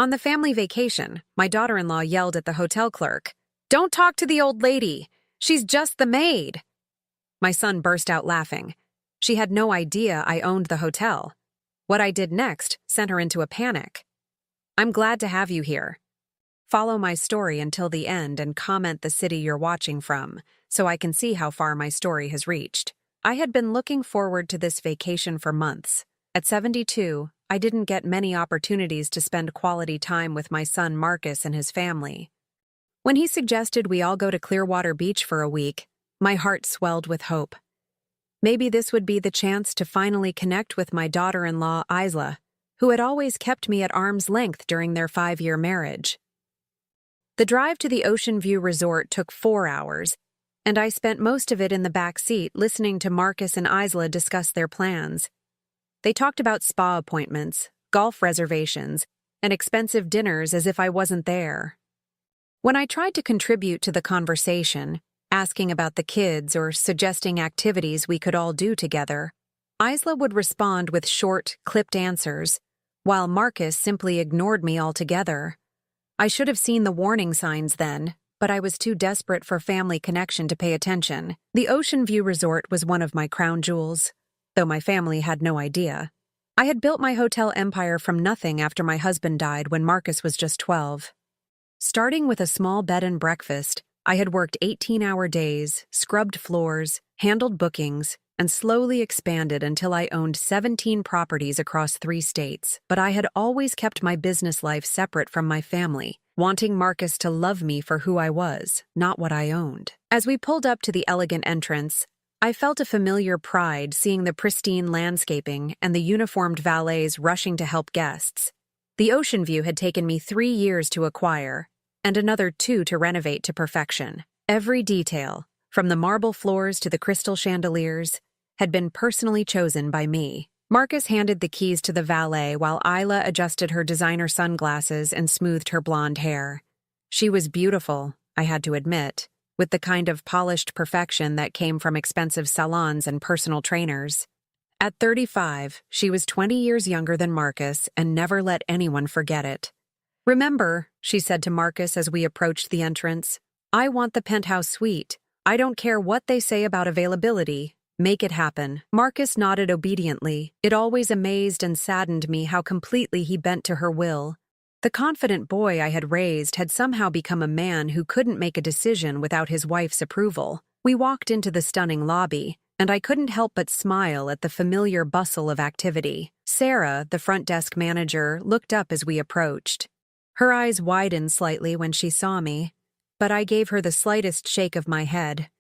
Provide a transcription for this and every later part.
On the family vacation, my daughter-in-law yelled at the hotel clerk, "Don't talk to the old lady. She's just the maid." My son burst out laughing. She had no idea I owned the hotel. What I did next sent her into a panic. "I'm glad to have you here. Follow my story until the end and comment the city you're watching from, so I can see how far my story has reached." I had been looking forward to this vacation for months. At 72, I didn't get many opportunities to spend quality time with my son Marcus and his family. When he suggested we all go to Clearwater Beach for a week, my heart swelled with hope. Maybe this would be the chance to finally connect with my daughter-in-law, Isla, who had always kept me at arm's length during their 5-year marriage. The drive to the Ocean View Resort took 4 hours, and I spent most of it in the back seat listening to Marcus and Isla discuss their plans. They talked about spa appointments, golf reservations, and expensive dinners as if I wasn't there. When I tried to contribute to the conversation, asking about the kids or suggesting activities we could all do together, Isla would respond with short, clipped answers, while Marcus simply ignored me altogether. I should have seen the warning signs then, but I was too desperate for family connection to pay attention. The Ocean View Resort was one of my crown jewels, though my family had no idea. I had built my hotel empire from nothing after my husband died when Marcus was just 12. Starting with a small bed and breakfast, I had worked 18-hour days, scrubbed floors, handled bookings, and slowly expanded until I owned 17 properties across 3 states. But I had always kept my business life separate from my family, wanting Marcus to love me for who I was, not what I owned. As we pulled up to the elegant entrance, I felt a familiar pride seeing the pristine landscaping and the uniformed valets rushing to help guests. The ocean view had taken me 3 years to acquire, and another 2 to renovate to perfection. Every detail, from the marble floors to the crystal chandeliers, had been personally chosen by me. Marcus handed the keys to the valet while Isla adjusted her designer sunglasses and smoothed her blonde hair. She was beautiful, I had to admit, with the kind of polished perfection that came from expensive salons and personal trainers. At 35, she was 20 years younger than Marcus and never let anyone forget it. "Remember," she said to Marcus as we approached the entrance, "I want the penthouse suite. I don't care what they say about availability. Make it happen." Marcus nodded obediently. It always amazed and saddened me how completely he bent to her will. The confident boy I had raised had somehow become a man who couldn't make a decision without his wife's approval. We walked into the stunning lobby, and I couldn't help but smile at the familiar bustle of activity. Sarah, the front desk manager, looked up as we approached. Her eyes widened slightly when she saw me, but I gave her the slightest shake of my head.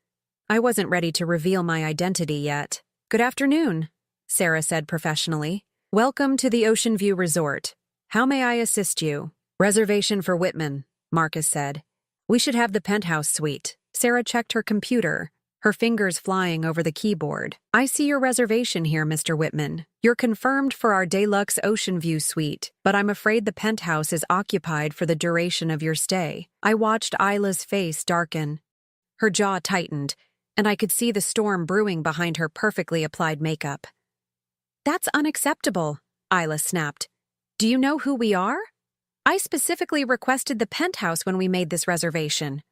I wasn't ready to reveal my identity yet. "Good afternoon," Sarah said professionally. "Welcome to the Ocean View Resort. How may I assist you?" "Reservation for Whitman," Marcus said. "We should have the penthouse suite." Sarah checked her computer, her fingers flying over the keyboard. "I see your reservation here, Mr. Whitman. You're confirmed for our deluxe Ocean View suite, but I'm afraid the penthouse is occupied for the duration of your stay." I watched Isla's face darken. Her jaw tightened, and I could see the storm brewing behind her perfectly applied makeup. "That's unacceptable," Isla snapped. "Do you know who we are? I specifically requested the penthouse when we made this reservation."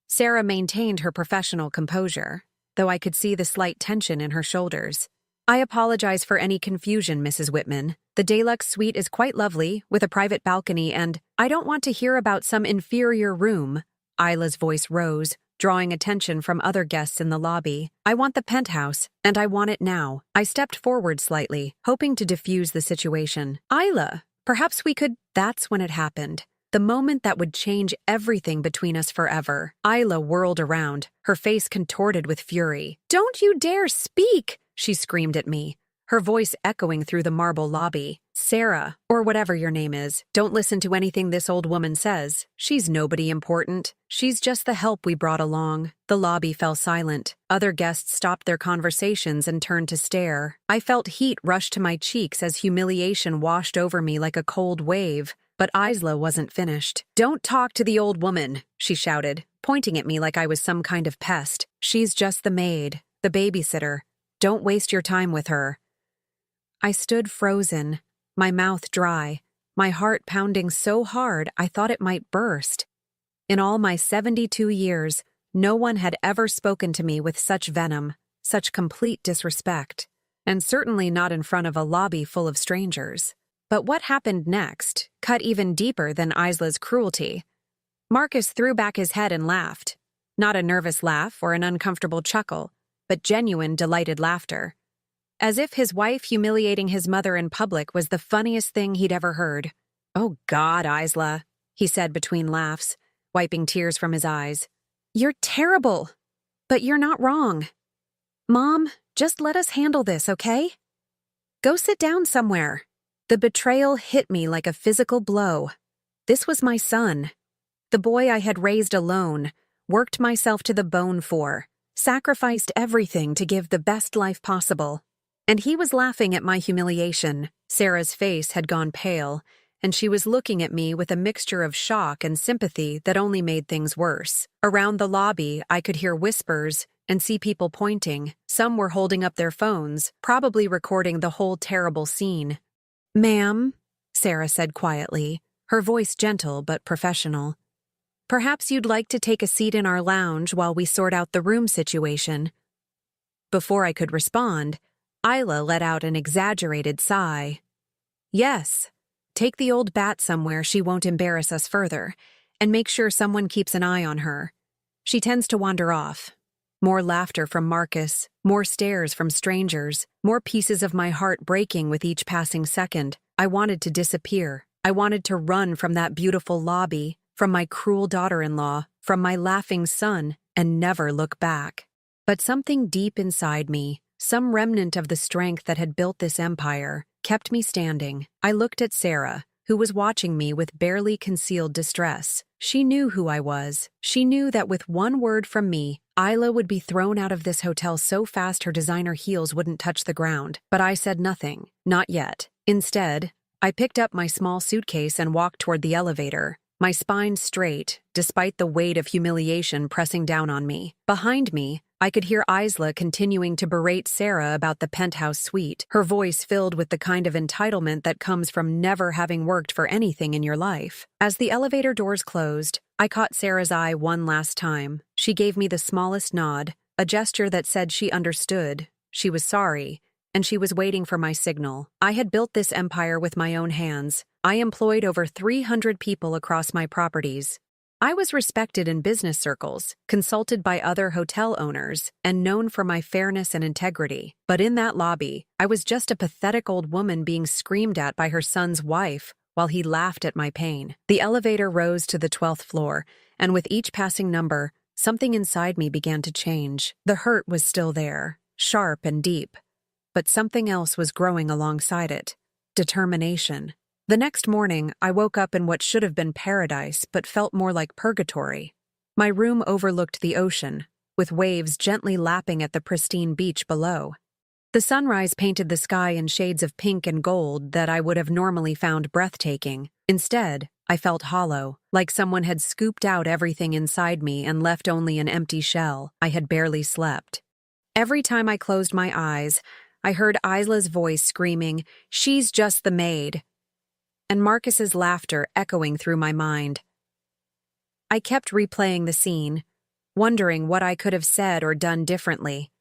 Sarah maintained her professional composure, though I could see the slight tension in her shoulders. "I apologize for any confusion, Mrs. Whitman. The deluxe suite is quite lovely, with a private balcony, and I don't want to hear about some inferior room." Isla's voice rose, drawing attention from other guests in the lobby. "I want the penthouse, and I want it now." I stepped forward slightly, hoping to diffuse the situation. "Isla, perhaps we could—" That's when it happened. The moment that would change everything between us forever. Isla whirled around, her face contorted with fury. "Don't you dare speak!" she screamed at me, her voice echoing through the marble lobby. "Sarah, or whatever your name is, don't listen to anything this old woman says. She's nobody important. She's just the help we brought along." The lobby fell silent. Other guests stopped their conversations and turned to stare. I felt heat rush to my cheeks as humiliation washed over me like a cold wave. But Isla wasn't finished. "Don't talk to the old woman," she shouted, pointing at me like I was some kind of pest. "She's just the maid, the babysitter. Don't waste your time with her." I stood frozen, my mouth dry, my heart pounding so hard I thought it might burst. In all my 72 years, no one had ever spoken to me with such venom, such complete disrespect, and certainly not in front of a lobby full of strangers. But what happened next cut even deeper than Isla's cruelty. Marcus threw back his head and laughed. Not a nervous laugh or an uncomfortable chuckle, but genuine, delighted laughter. As if his wife humiliating his mother in public was the funniest thing he'd ever heard. "Oh God, Isla," he said between laughs, wiping tears from his eyes. "You're terrible, but you're not wrong. Mom, just let us handle this, okay? Go sit down somewhere." The betrayal hit me like a physical blow. This was my son. The boy I had raised alone, worked myself to the bone for, sacrificed everything to give the best life possible. And he was laughing at my humiliation. Sarah's face had gone pale, and she was looking at me with a mixture of shock and sympathy that only made things worse. Around the lobby, I could hear whispers and see people pointing. Some were holding up their phones, probably recording the whole terrible scene. "Ma'am," Sarah said quietly, her voice gentle but professional. "Perhaps you'd like to take a seat in our lounge while we sort out the room situation." Before I could respond, Isla let out an exaggerated sigh. "Yes, take the old bat somewhere she won't embarrass us further, and make sure someone keeps an eye on her. She tends to wander off." More laughter from Marcus, more stares from strangers, more pieces of my heart breaking with each passing second. I wanted to disappear. I wanted to run from that beautiful lobby, from my cruel daughter-in-law, from my laughing son, and never look back. But something deep inside me, some remnant of the strength that had built this empire, kept me standing. I looked at Sarah, who was watching me with barely concealed distress. She knew who I was. She knew that with one word from me, Isla would be thrown out of this hotel so fast her designer heels wouldn't touch the ground. But I said nothing. Not yet. Instead, I picked up my small suitcase and walked toward the elevator, my spine straight, despite the weight of humiliation pressing down on me. Behind me, I could hear Isla continuing to berate Sarah about the penthouse suite, her voice filled with the kind of entitlement that comes from never having worked for anything in your life. As the elevator doors closed, I caught Sarah's eye one last time. She gave me the smallest nod, a gesture that said she understood, she was sorry, and she was waiting for my signal. I had built this empire with my own hands. I employed over 300 people across my properties. I was respected in business circles, consulted by other hotel owners, and known for my fairness and integrity. But in that lobby, I was just a pathetic old woman being screamed at by her son's wife while he laughed at my pain. The elevator rose to the 12th floor, and with each passing number, something inside me began to change. The hurt was still there, sharp and deep, but something else was growing alongside it. Determination. The next morning, I woke up in what should have been paradise but felt more like purgatory. My room overlooked the ocean, with waves gently lapping at the pristine beach below. The sunrise painted the sky in shades of pink and gold that I would have normally found breathtaking. Instead, I felt hollow, like someone had scooped out everything inside me and left only an empty shell. I had barely slept. Every time I closed my eyes, I heard Isla's voice screaming, "She's just the maid," and Marcus's laughter echoing through my mind. I kept replaying the scene, wondering what I could have said or done differently.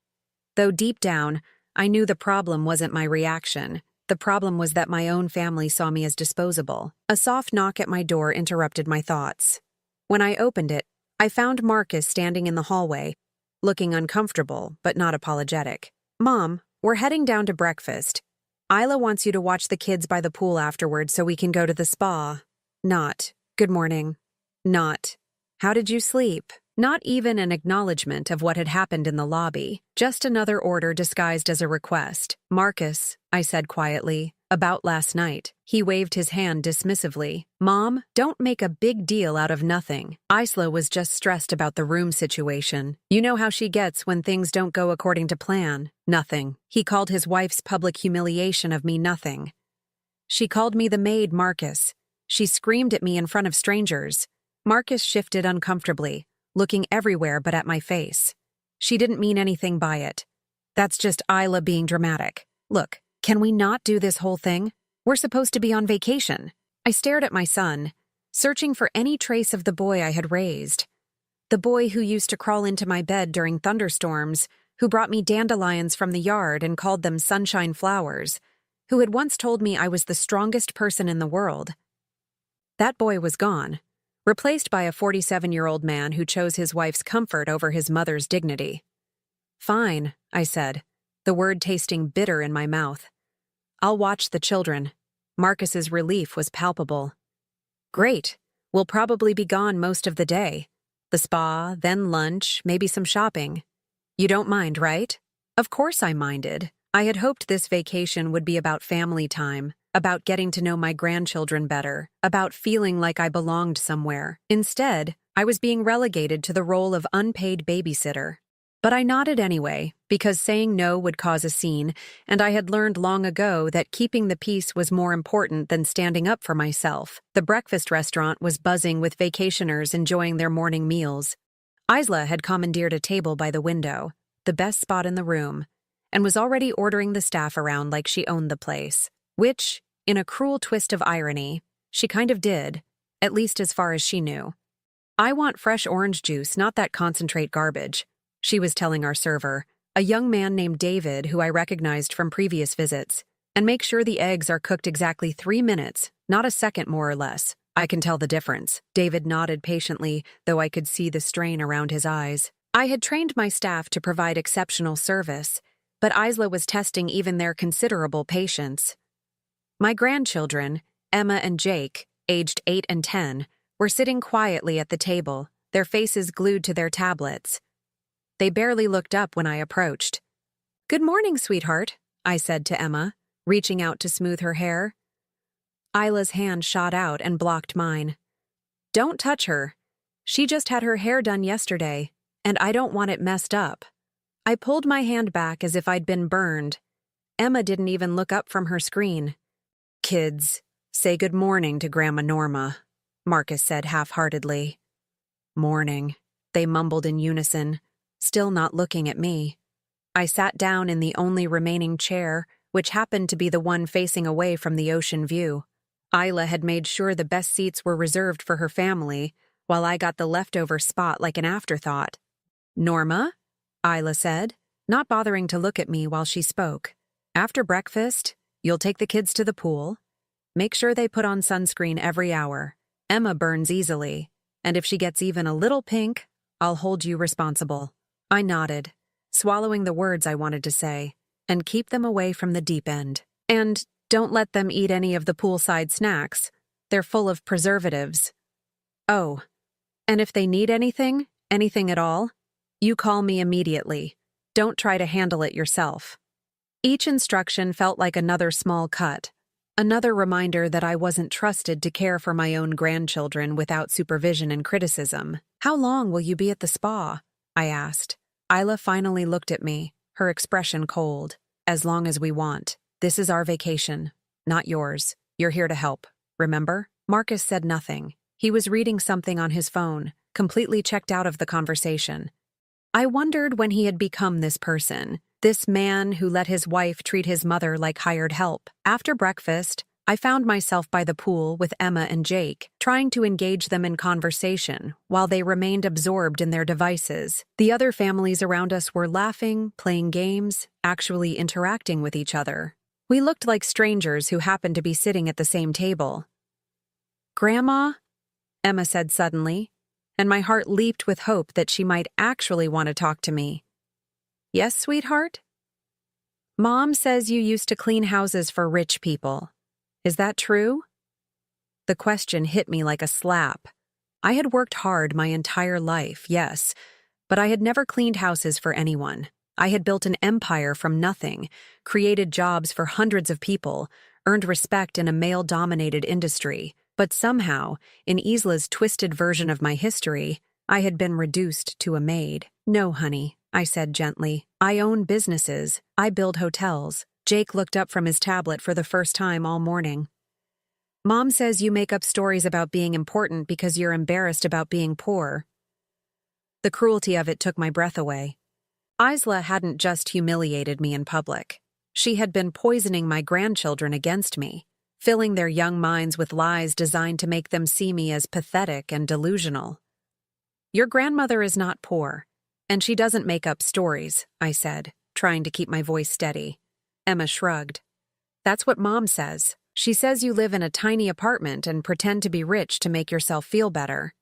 Though deep down, I knew the problem wasn't my reaction. The problem was that my own family saw me as disposable. A soft knock at my door interrupted my thoughts. When I opened it, I found Marcus standing in the hallway, looking uncomfortable but not apologetic. "Mom, we're heading down to breakfast. Isla wants you to watch the kids by the pool afterwards so we can go to the spa." Not, "Good morning." Not, "How did you sleep?" Not even an acknowledgement of what had happened in the lobby. Just another order disguised as a request. "Marcus," I said quietly, "about last night." He waved his hand dismissively. "Mom, don't make a big deal out of nothing. Isla was just stressed about the room situation. You know how she gets when things don't go according to plan." Nothing. He called his wife's public humiliation of me nothing. She called me the maid, Marcus. She screamed at me in front of strangers. Marcus shifted uncomfortably, looking everywhere but at my face. "She didn't mean anything by it. That's just Isla being dramatic. Look, can we not do this whole thing? We're supposed to be on vacation." I stared at my son, searching for any trace of the boy I had raised. The boy who used to crawl into my bed during thunderstorms, who brought me dandelions from the yard and called them sunshine flowers, who had once told me I was the strongest person in the world. That boy was gone, replaced by a 47-year-old man who chose his wife's comfort over his mother's dignity. "Fine," I said, the word tasting bitter in my mouth. "I'll watch the children." Marcus's relief was palpable. "Great. We'll probably be gone most of the day. The spa, then lunch, maybe some shopping. You don't mind, right?" Of course I minded. I had hoped this vacation would be about family time, about getting to know my grandchildren better, about feeling like I belonged somewhere. Instead, I was being relegated to the role of unpaid babysitter. But I nodded anyway, because saying no would cause a scene, and I had learned long ago that keeping the peace was more important than standing up for myself. The breakfast restaurant was buzzing with vacationers enjoying their morning meals. Isla had commandeered a table by the window, the best spot in the room, and was already ordering the staff around like she owned the place, which, in a cruel twist of irony, she kind of did, at least as far as she knew. "I want fresh orange juice, not that concentrate garbage," she was telling our server, a young man named David who I recognized from previous visits. "And make sure the eggs are cooked exactly 3 minutes, not a second more or less. I can tell the difference." David nodded patiently, though I could see the strain around his eyes. I had trained my staff to provide exceptional service, but Isla was testing even their considerable patience. My grandchildren, Emma and Jake, aged 8 and 10, were sitting quietly at the table, their faces glued to their tablets. They barely looked up when I approached. "Good morning, sweetheart," I said to Emma, reaching out to smooth her hair. Isla's hand shot out and blocked mine. "Don't touch her. She just had her hair done yesterday, and I don't want it messed up." I pulled my hand back as if I'd been burned. Emma didn't even look up from her screen. "Kids, say good morning to Grandma Norma," Marcus said half-heartedly. "Morning," they mumbled in unison, still not looking at me. I sat down in the only remaining chair, which happened to be the one facing away from the ocean view. Isla had made sure the best seats were reserved for her family, while I got the leftover spot like an afterthought. "Norma?" Isla said, not bothering to look at me while she spoke. "After breakfast, you'll take the kids to the pool. Make sure they put on sunscreen every hour. Emma burns easily, and if she gets even a little pink, I'll hold you responsible." I nodded, swallowing the words I wanted to say, "and keep them away from the deep end. And don't let them eat any of the poolside snacks. They're full of preservatives. Oh, and if they need anything at all, you call me immediately. Don't try to handle it yourself." Each instruction felt like another small cut, another reminder that I wasn't trusted to care for my own grandchildren without supervision and criticism. "How long will you be at the spa?" I asked. Isla finally looked at me, her expression cold. "As long as we want. This is our vacation, not yours. You're here to help, remember?" Marcus said nothing. He was reading something on his phone, completely checked out of the conversation. I wondered when he had become this person, this man who let his wife treat his mother like hired help. After breakfast, I found myself by the pool with Emma and Jake, trying to engage them in conversation while they remained absorbed in their devices. The other families around us were laughing, playing games, actually interacting with each other. We looked like strangers who happened to be sitting at the same table. "Grandma?" Emma said suddenly, and my heart leaped with hope that she might actually want to talk to me. "Yes, sweetheart?" "Mom says you used to clean houses for rich people. Is that true?" The question hit me like a slap. I had worked hard my entire life, yes, but I had never cleaned houses for anyone. I had built an empire from nothing, created jobs for hundreds of people, earned respect in a male-dominated industry, but somehow, in Isla's twisted version of my history, I had been reduced to a maid. "No, honey," I said gently. "I own businesses. I build hotels." Jake looked up from his tablet for the first time all morning. "Mom says you make up stories about being important because you're embarrassed about being poor." The cruelty of it took my breath away. Isla hadn't just humiliated me in public. She had been poisoning my grandchildren against me, filling their young minds with lies designed to make them see me as pathetic and delusional. "Your grandmother is not poor, and she doesn't make up stories," I said, trying to keep my voice steady. Emma shrugged. "That's what Mom says. She says you live in a tiny apartment and pretend to be rich to make yourself feel better."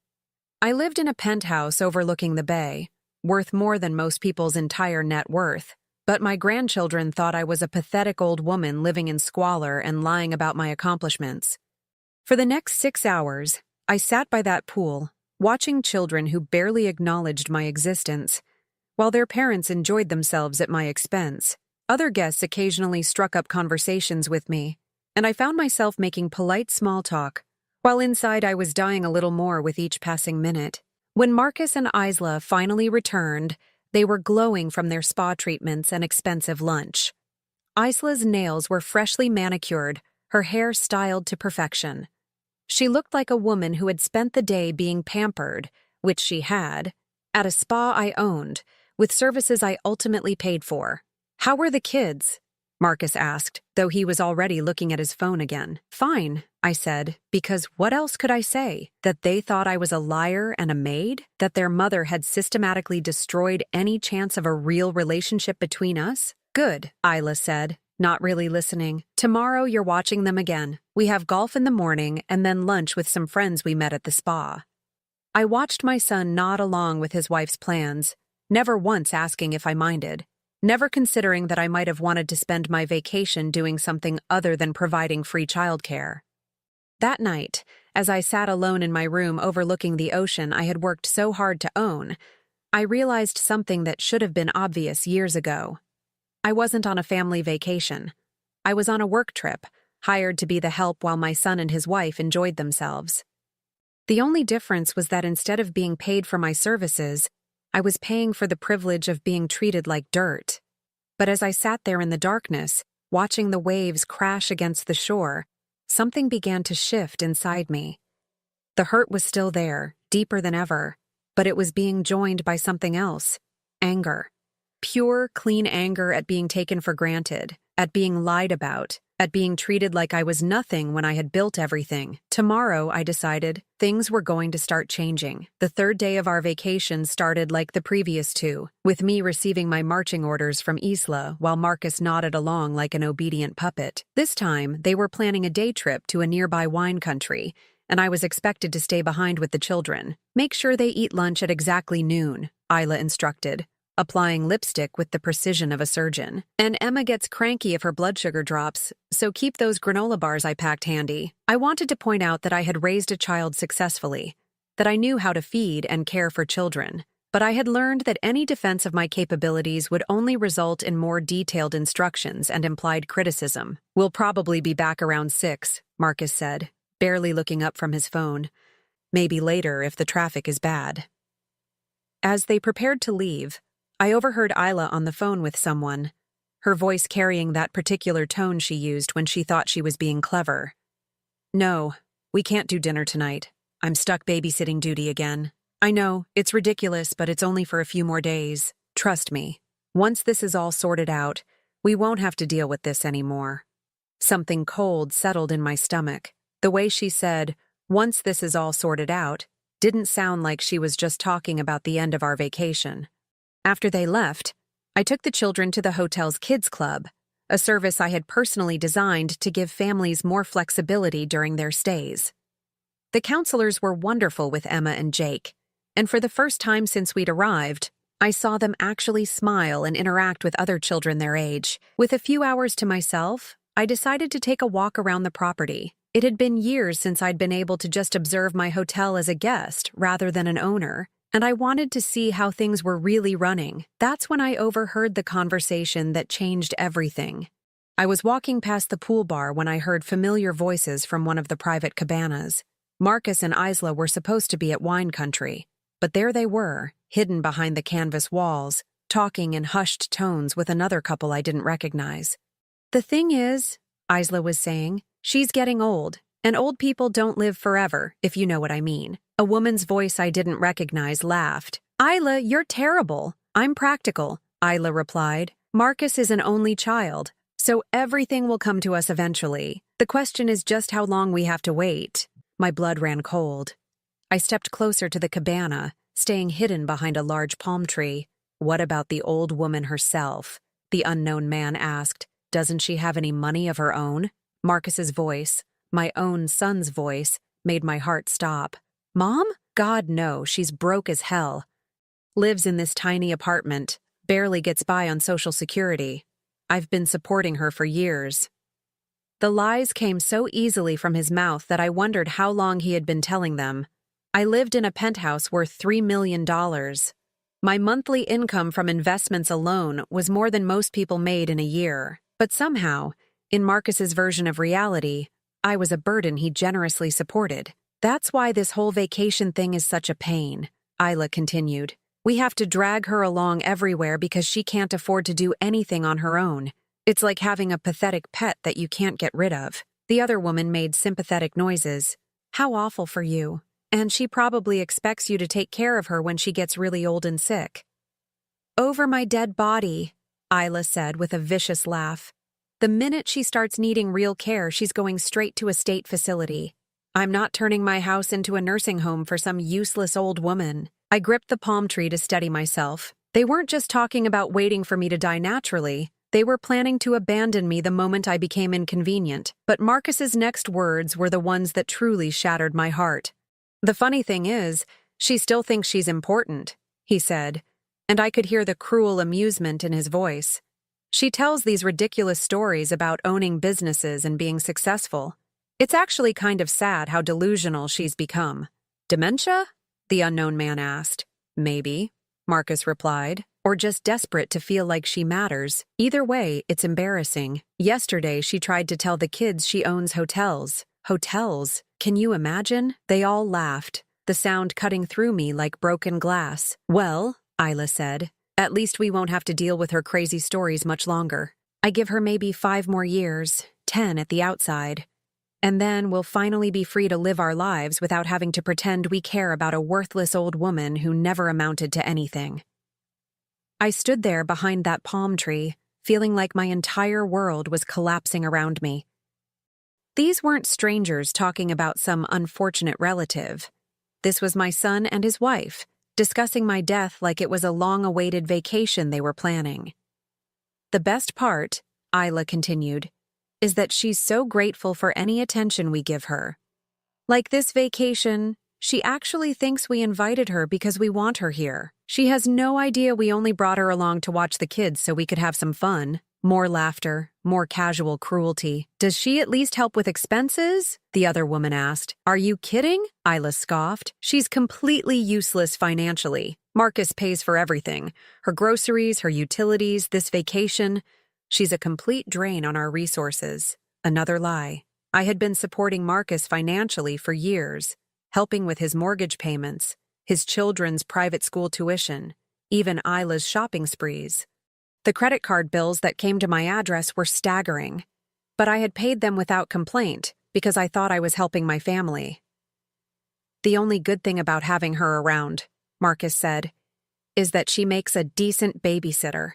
I lived in a penthouse overlooking the bay, worth more than most people's entire net worth, but my grandchildren thought I was a pathetic old woman living in squalor and lying about my accomplishments. For the next 6 hours, I sat by that pool, watching children who barely acknowledged my existence, while their parents enjoyed themselves at my expense. Other guests occasionally struck up conversations with me, and I found myself making polite small talk, while inside I was dying a little more with each passing minute. When Marcus and Isla finally returned, they were glowing from their spa treatments and expensive lunch. Isla's nails were freshly manicured, her hair styled to perfection. She looked like a woman who had spent the day being pampered, which she had, at a spa I owned, with services I ultimately paid for. "How were the kids?" Marcus asked, though he was already looking at his phone again. "Fine," I said, because what else could I say? That they thought I was a liar and a maid? That their mother had systematically destroyed any chance of a real relationship between us? "Good," Isla said, not really listening. "Tomorrow you're watching them again. We have golf in the morning and then lunch with some friends we met at the spa." I watched my son nod along with his wife's plans, never once asking if I minded, never considering that I might have wanted to spend my vacation doing something other than providing free childcare. That night, as I sat alone in my room overlooking the ocean I had worked so hard to own, I realized something that should have been obvious years ago. I wasn't on a family vacation. I was on a work trip, hired to be the help while my son and his wife enjoyed themselves. The only difference was that instead of being paid for my services, I was paying for the privilege of being treated like dirt. But as I sat there in the darkness, watching the waves crash against the shore, something began to shift inside me. The hurt was still there, deeper than ever, but it was being joined by something else: anger. Pure, clean anger at being taken for granted, at being lied about, at being treated like I was nothing when I had built everything. Tomorrow, I decided, things were going to start changing. The third day of our vacation started like the previous two, with me receiving my marching orders from Isla while Marcus nodded along like an obedient puppet. This time, they were planning a day trip to a nearby wine country, and I was expected to stay behind with the children. "Make sure they eat lunch at exactly noon," Isla instructed, applying lipstick with the precision of a surgeon. "And Emma gets cranky if her blood sugar drops, so keep those granola bars I packed handy." I wanted to point out that I had raised a child successfully, that I knew how to feed and care for children, but I had learned that any defense of my capabilities would only result in more detailed instructions and implied criticism. "We'll probably be back around 6, Marcus said, barely looking up from his phone. "Maybe later if the traffic is bad." As they prepared to leave, I overheard Isla on the phone with someone, her voice carrying that particular tone she used when she thought she was being clever. "No, we can't do dinner tonight. I'm stuck babysitting duty again. I know, it's ridiculous, but it's only for a few more days. Trust me, once this is all sorted out, we won't have to deal with this anymore." Something cold settled in my stomach. The way she said, "once this is all sorted out," didn't sound like she was just talking about the end of our vacation. After they left, I took the children to the hotel's kids club, a service I had personally designed to give families more flexibility during their stays. The counselors were wonderful with Emma and Jake, and for the first time since we'd arrived, I saw them actually smile and interact with other children their age. With a few hours to myself, I decided to take a walk around the property. It had been years since I'd been able to just observe my hotel as a guest rather than an owner, and I wanted to see how things were really running. That's when I overheard the conversation that changed everything. I was walking past the pool bar when I heard familiar voices from one of the private cabanas. Marcus and Isla were supposed to be at wine country, but there they were, hidden behind the canvas walls, talking in hushed tones with another couple I didn't recognize. "The thing is," Isla was saying, "she's getting old, and old people don't live forever, if you know what I mean." A woman's voice I didn't recognize laughed. "Isla, you're terrible." "I'm practical," Isla replied. "Marcus is an only child. So everything will come to us eventually. The question is just how long we have to wait. My blood ran cold. I stepped closer to the cabana, staying hidden behind a large palm tree. What about the old woman herself? The unknown man asked. Doesn't she have any money of her own? Marcus's voice, my own son's voice, made my heart stop. Mom? God, no, she's broke as hell. Lives in this tiny apartment, barely gets by on Social Security. I've been supporting her for years. The lies came so easily from his mouth that I wondered how long he had been telling them. I lived in a penthouse worth $3 million. My monthly income from investments alone was more than most people made in a year. But somehow, in Marcus's version of reality, I was a burden he generously supported. That's why this whole vacation thing is such a pain, Isla continued. We have to drag her along everywhere because she can't afford to do anything on her own. It's like having a pathetic pet that you can't get rid of. The other woman made sympathetic noises. How awful for you. And she probably expects you to take care of her when she gets really old and sick. Over my dead body, Isla said with a vicious laugh. The minute she starts needing real care, she's going straight to a state facility. I'm not turning my house into a nursing home for some useless old woman. I gripped the palm tree to steady myself. They weren't just talking about waiting for me to die naturally. They were planning to abandon me the moment I became inconvenient. But Marcus's next words were the ones that truly shattered my heart. The funny thing is, she still thinks she's important, he said, and I could hear the cruel amusement in his voice. She tells these ridiculous stories about owning businesses and being successful. It's actually kind of sad how delusional she's become. Dementia? The unknown man asked. Maybe, Marcus replied, or just desperate to feel like she matters. Either way, it's embarrassing. Yesterday, she tried to tell the kids she owns hotels. Hotels? Can you imagine? They all laughed, the sound cutting through me like broken glass. Well, Isla said, at least we won't have to deal with her crazy stories much longer. I give her maybe 5 more years, 10 at the outside. And then we'll finally be free to live our lives without having to pretend we care about a worthless old woman who never amounted to anything. I stood there behind that palm tree, feeling like my entire world was collapsing around me. These weren't strangers talking about some unfortunate relative. This was my son and his wife, discussing my death like it was a long-awaited vacation they were planning. The best part, Isla continued, is that she's so grateful for any attention we give her. Like this vacation, she actually thinks we invited her because we want her here. She has no idea we only brought her along to watch the kids so we could have some fun. More laughter, more casual cruelty. Does she at least help with expenses? The other woman asked. Are you kidding? Isla scoffed. She's completely useless financially. Marcus pays for everything. Her groceries, her utilities, this vacation. She's a complete drain on our resources. Another lie. I had been supporting Marcus financially for years, helping with his mortgage payments, his children's private school tuition, even Isla's shopping sprees. The credit card bills that came to my address were staggering, but I had paid them without complaint because I thought I was helping my family. The only good thing about having her around, Marcus said, is that she makes a decent babysitter.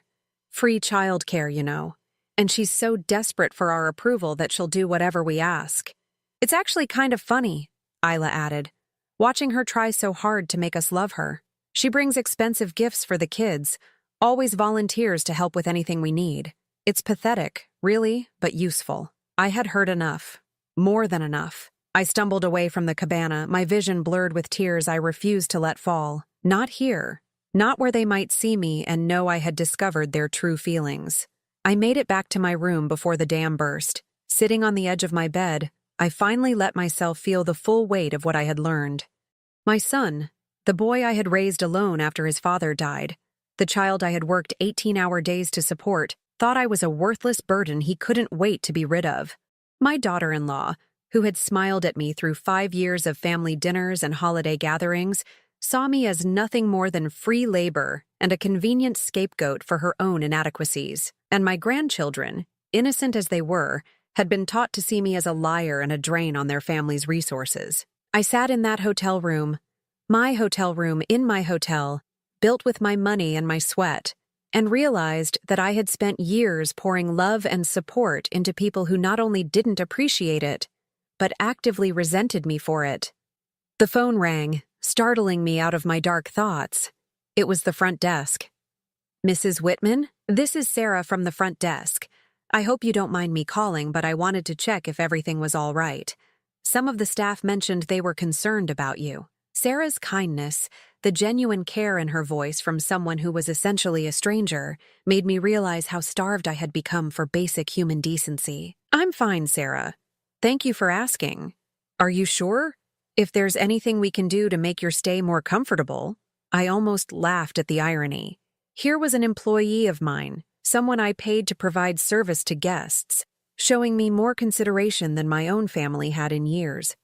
Free childcare, you know, and she's so desperate for our approval that she'll do whatever we ask. It's actually kind of funny, Isla added, watching her try so hard to make us love her. She brings expensive gifts for the kids, always volunteers to help with anything we need. It's pathetic, really, but useful. I had heard enough. More than enough. I stumbled away from the cabana, my vision blurred with tears I refused to let fall. Not here. Not where they might see me and know I had discovered their true feelings. I made it back to my room before the dam burst. Sitting on the edge of my bed, I finally let myself feel the full weight of what I had learned. My son, the boy I had raised alone after his father died, the child I had worked 18-hour days to support, thought I was a worthless burden he couldn't wait to be rid of. My daughter-in-law, who had smiled at me through 5 years of family dinners and holiday gatherings, saw me as nothing more than free labor and a convenient scapegoat for her own inadequacies. And my grandchildren, innocent as they were, had been taught to see me as a liar and a drain on their family's resources. I sat in that hotel room, my hotel room in my hotel, built with my money and my sweat, and realized that I had spent years pouring love and support into people who not only didn't appreciate it, but actively resented me for it. The phone rang, startling me out of my dark thoughts. It was the front desk. "Mrs. Whitman, this is Sarah from the front desk. I hope you don't mind me calling, but I wanted to check if everything was all right. Some of the staff mentioned they were concerned about you." Sarah's kindness, the genuine care in her voice from someone who was essentially a stranger, made me realize how starved I had become for basic human decency. "I'm fine, Sarah. Thank you for asking. Are you sure? If there's anything we can do to make your stay more comfortable." I almost laughed at the irony. Here was an employee of mine, someone I paid to provide service to guests, showing me more consideration than my own family had in years.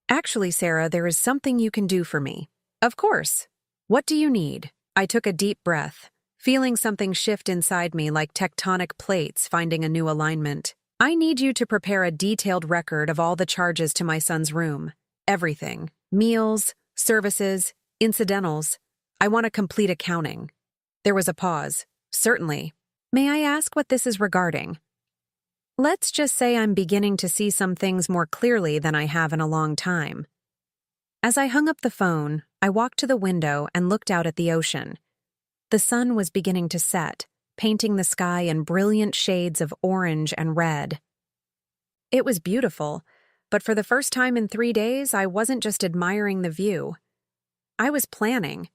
"Actually, Sarah, there is something you can do for me." "Of course. What do you need?" I took a deep breath, feeling something shift inside me like tectonic plates finding a new alignment. "I need you to prepare a detailed record of all the charges to my son's room. Everything. Meals, services, incidentals. I want a complete accounting." There was a pause. "Certainly. May I ask what this is regarding?" "Let's just say I'm beginning to see some things more clearly than I have in a long time." As I hung up the phone, I walked to the window and looked out at the ocean. The sun was beginning to set, painting the sky in brilliant shades of orange and red. It was beautiful, but for the first time in 3 days, I wasn't just admiring the view. I was planning.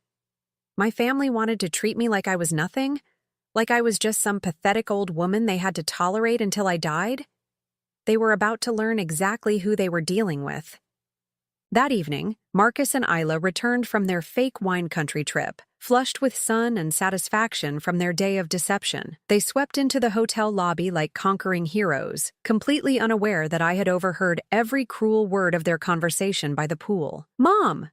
My family wanted to treat me like I was nothing, like I was just some pathetic old woman they had to tolerate until I died. They were about to learn exactly who they were dealing with. That evening, Marcus and Isla returned from their fake wine country trip, flushed with sun and satisfaction from their day of deception. They swept into the hotel lobby like conquering heroes, completely unaware that I had overheard every cruel word of their conversation by the pool. "Mom!"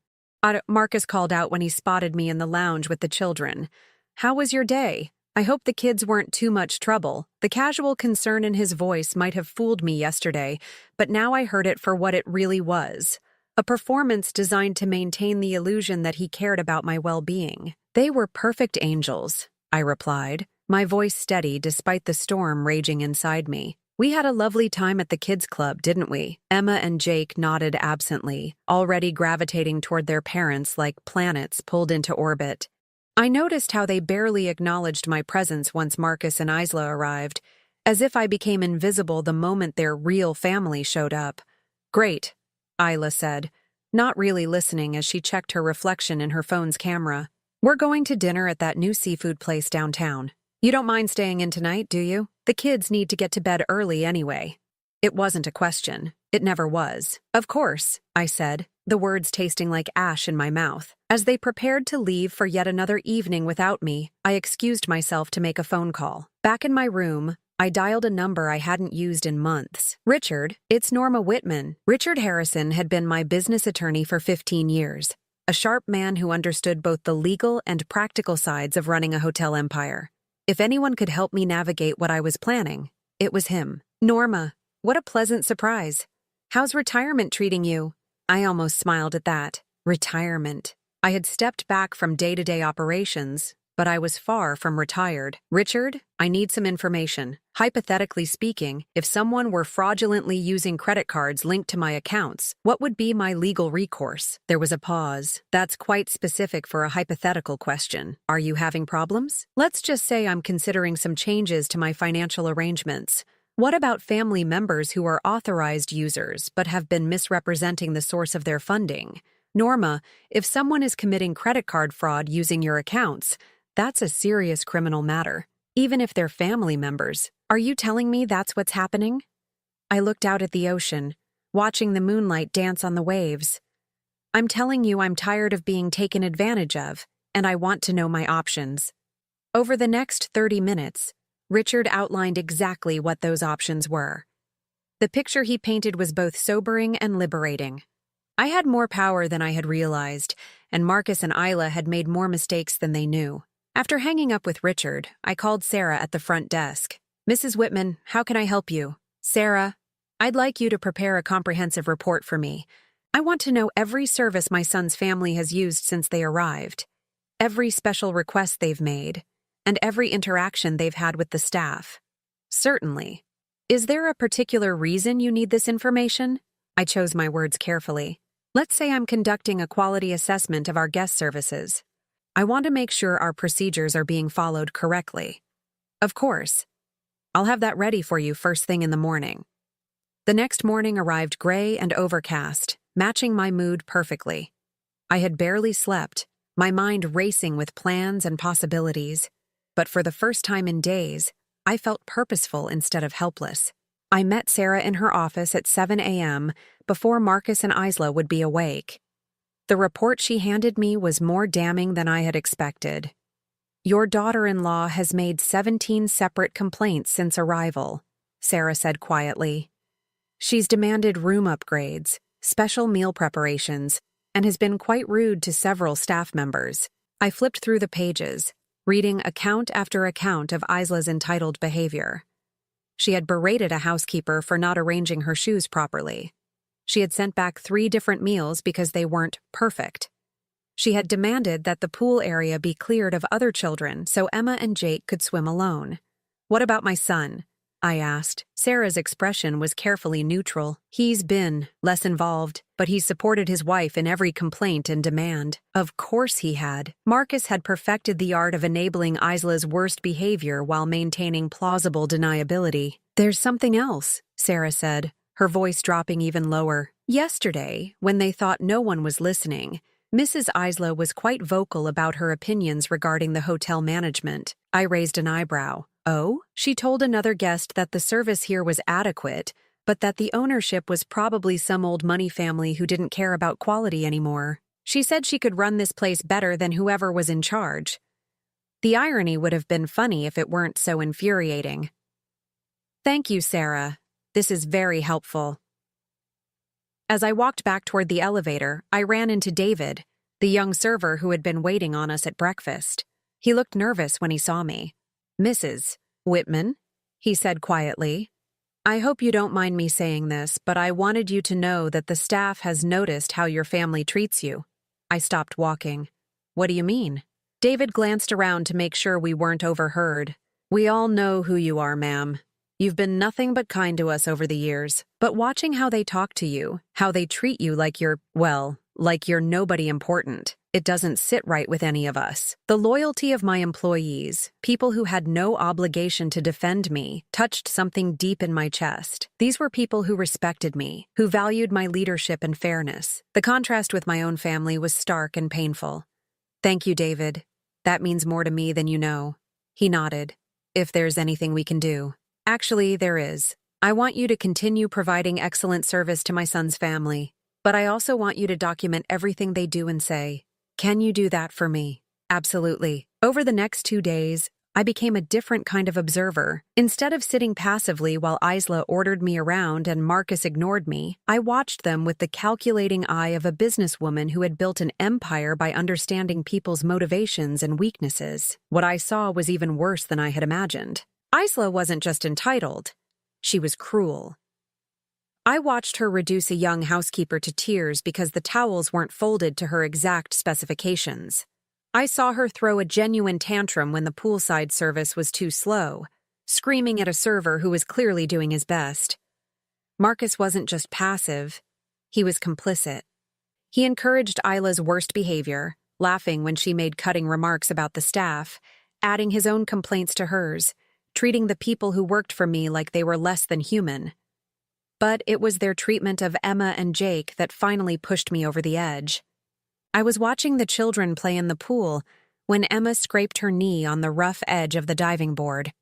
Marcus called out when he spotted me in the lounge with the children. "How was your day? I hope the kids weren't too much trouble." The casual concern in his voice might have fooled me yesterday, but now I heard it for what it really was. A performance designed to maintain the illusion that he cared about my well-being. "They were perfect angels," I replied, my voice steady despite the storm raging inside me. "We had a lovely time at the kids' club, didn't we?" Emma and Jake nodded absently, already gravitating toward their parents like planets pulled into orbit. I noticed how they barely acknowledged my presence once Marcus and Isla arrived, as if I became invisible the moment their real family showed up. "Great," Isla said, not really listening as she checked her reflection in her phone's camera. "We're going to dinner at that new seafood place downtown. You don't mind staying in tonight, do you? The kids need to get to bed early anyway." It wasn't a question. It never was. "Of course," I said, the words tasting like ash in my mouth. As they prepared to leave for yet another evening without me, I excused myself to make a phone call. Back in my room, I dialed a number I hadn't used in months. "Richard, it's Norma Whitman." Richard Harrison had been my business attorney for 15 years, a sharp man who understood both the legal and practical sides of running a hotel empire. If anyone could help me navigate what I was planning, it was him. "Norma, what a pleasant surprise. How's retirement treating you?" I almost smiled at that. Retirement. I had stepped back from day-to-day operations, but I was far from retired. "Richard, I need some information. Hypothetically speaking, if someone were fraudulently using credit cards linked to my accounts, what would be my legal recourse?" There was a pause. "That's quite specific for a hypothetical question. Are you having problems?" "Let's just say I'm considering some changes to my financial arrangements. What about family members who are authorized users but have been misrepresenting the source of their funding? Norma, if someone is committing credit card fraud using your accounts, that's a serious criminal matter, even if they're family members. Are you telling me that's what's happening?" I looked out at the ocean, watching the moonlight dance on the waves. "I'm telling you I'm tired of being taken advantage of, and I want to know my options." Over the next 30 minutes, Richard outlined exactly what those options were. The picture he painted was both sobering and liberating. I had more power than I had realized, and Marcus and Isla had made more mistakes than they knew. After hanging up with Richard, I called Sarah at the front desk. "Mrs. Whitman, how can I help you?" "Sarah, I'd like you to prepare a comprehensive report for me. I want to know every service my son's family has used since they arrived, every special request they've made, and every interaction they've had with the staff. Certainly. Is there a particular reason you need this information? I chose my words carefully. Let's say I'm conducting a quality assessment of our guest services. I want to make sure our procedures are being followed correctly. Of course. I'll have that ready for you first thing in the morning. The next morning arrived gray and overcast, matching my mood perfectly. I had barely slept, my mind racing with plans and possibilities, but for the first time in days, I felt purposeful instead of helpless. I met Sarah in her office at 7 a.m. before Marcus and Isla would be awake. The report she handed me was more damning than I had expected. Your daughter-in-law has made 17 separate complaints since arrival, Sarah said quietly. She's demanded room upgrades, special meal preparations, and has been quite rude to several staff members. I flipped through the pages, reading account after account of Isla's entitled behavior. She had berated a housekeeper for not arranging her shoes properly. She had sent back 3 different meals because they weren't perfect. She had demanded that the pool area be cleared of other children so Emma and Jake could swim alone. What about my son? I asked. Sarah's expression was carefully neutral. He's been less involved, but he supported his wife in every complaint and demand. Of course he had. Marcus had perfected the art of enabling Isla's worst behavior while maintaining plausible deniability. There's something else, Sarah said, her voice dropping even lower. Yesterday, when they thought no one was listening, Mrs. Isla was quite vocal about her opinions regarding the hotel management. I raised an eyebrow. Oh? She told another guest that the service here was adequate, but that the ownership was probably some old money family who didn't care about quality anymore. She said she could run this place better than whoever was in charge. The irony would have been funny if it weren't so infuriating. Thank you, Sarah. This is very helpful. As I walked back toward the elevator, I ran into David, the young server who had been waiting on us at breakfast. He looked nervous when he saw me. Mrs. Whitman, he said quietly, I hope you don't mind me saying this, but I wanted you to know that the staff has noticed how your family treats you. I stopped walking. What do you mean? David glanced around to make sure we weren't overheard. We all know who you are, ma'am. You've been nothing but kind to us over the years, but watching how they talk to you, how they treat you like you're, well, like you're nobody important, it doesn't sit right with any of us. The loyalty of my employees, people who had no obligation to defend me, touched something deep in my chest. These were people who respected me, who valued my leadership and fairness. The contrast with my own family was stark and painful. Thank you, David. That means more to me than you know. He nodded. If there's anything we can do. Actually, there is. I want you to continue providing excellent service to my son's family, but I also want you to document everything they do and say. Can you do that for me? Absolutely. Over the next 2 days, I became a different kind of observer. Instead of sitting passively while Isla ordered me around and Marcus ignored me, I watched them with the calculating eye of a businesswoman who had built an empire by understanding people's motivations and weaknesses. What I saw was even worse than I had imagined. Isla wasn't just entitled. She was cruel. I watched her reduce a young housekeeper to tears because the towels weren't folded to her exact specifications. I saw her throw a genuine tantrum when the poolside service was too slow, screaming at a server who was clearly doing his best. Marcus wasn't just passive, he was complicit. He encouraged Isla's worst behavior, laughing when she made cutting remarks about the staff, adding his own complaints to hers, treating the people who worked for me like they were less than human. But it was their treatment of Emma and Jake that finally pushed me over the edge. I was watching the children play in the pool when Emma scraped her knee on the rough edge of the diving board.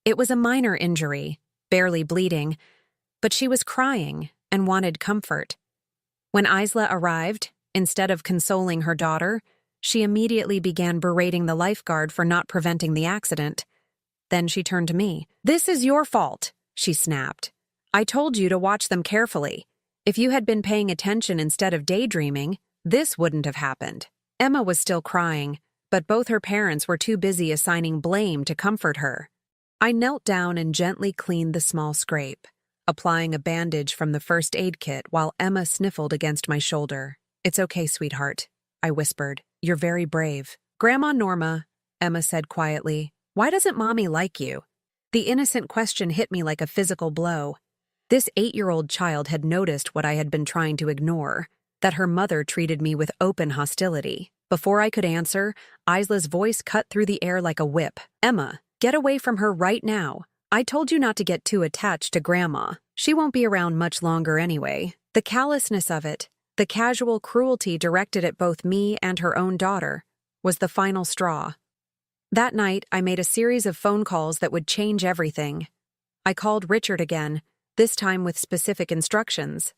It was a minor injury, barely bleeding, but she was crying and wanted comfort. When Isla arrived, instead of consoling her daughter, she immediately began berating the lifeguard for not preventing the accident. Then she turned to me. "This is your fault," she snapped. "I told you to watch them carefully. If you had been paying attention instead of daydreaming, this wouldn't have happened." Emma was still crying, but both her parents were too busy assigning blame to comfort her. I knelt down and gently cleaned the small scrape, applying a bandage from the first aid kit while Emma sniffled against my shoulder. "It's okay, sweetheart," I whispered. "You're very brave." Grandma Norma, Emma said quietly. Why doesn't Mommy like you? The innocent question hit me like a physical blow. This 8-year-old child had noticed what I had been trying to ignore, that her mother treated me with open hostility. Before I could answer, Isla's voice cut through the air like a whip. Emma, get away from her right now. I told you not to get too attached to Grandma. She won't be around much longer anyway. The callousness of it, the casual cruelty directed at both me and her own daughter, was the final straw. That night, I made a series of phone calls that would change everything. I called Richard again, this time with specific instructions.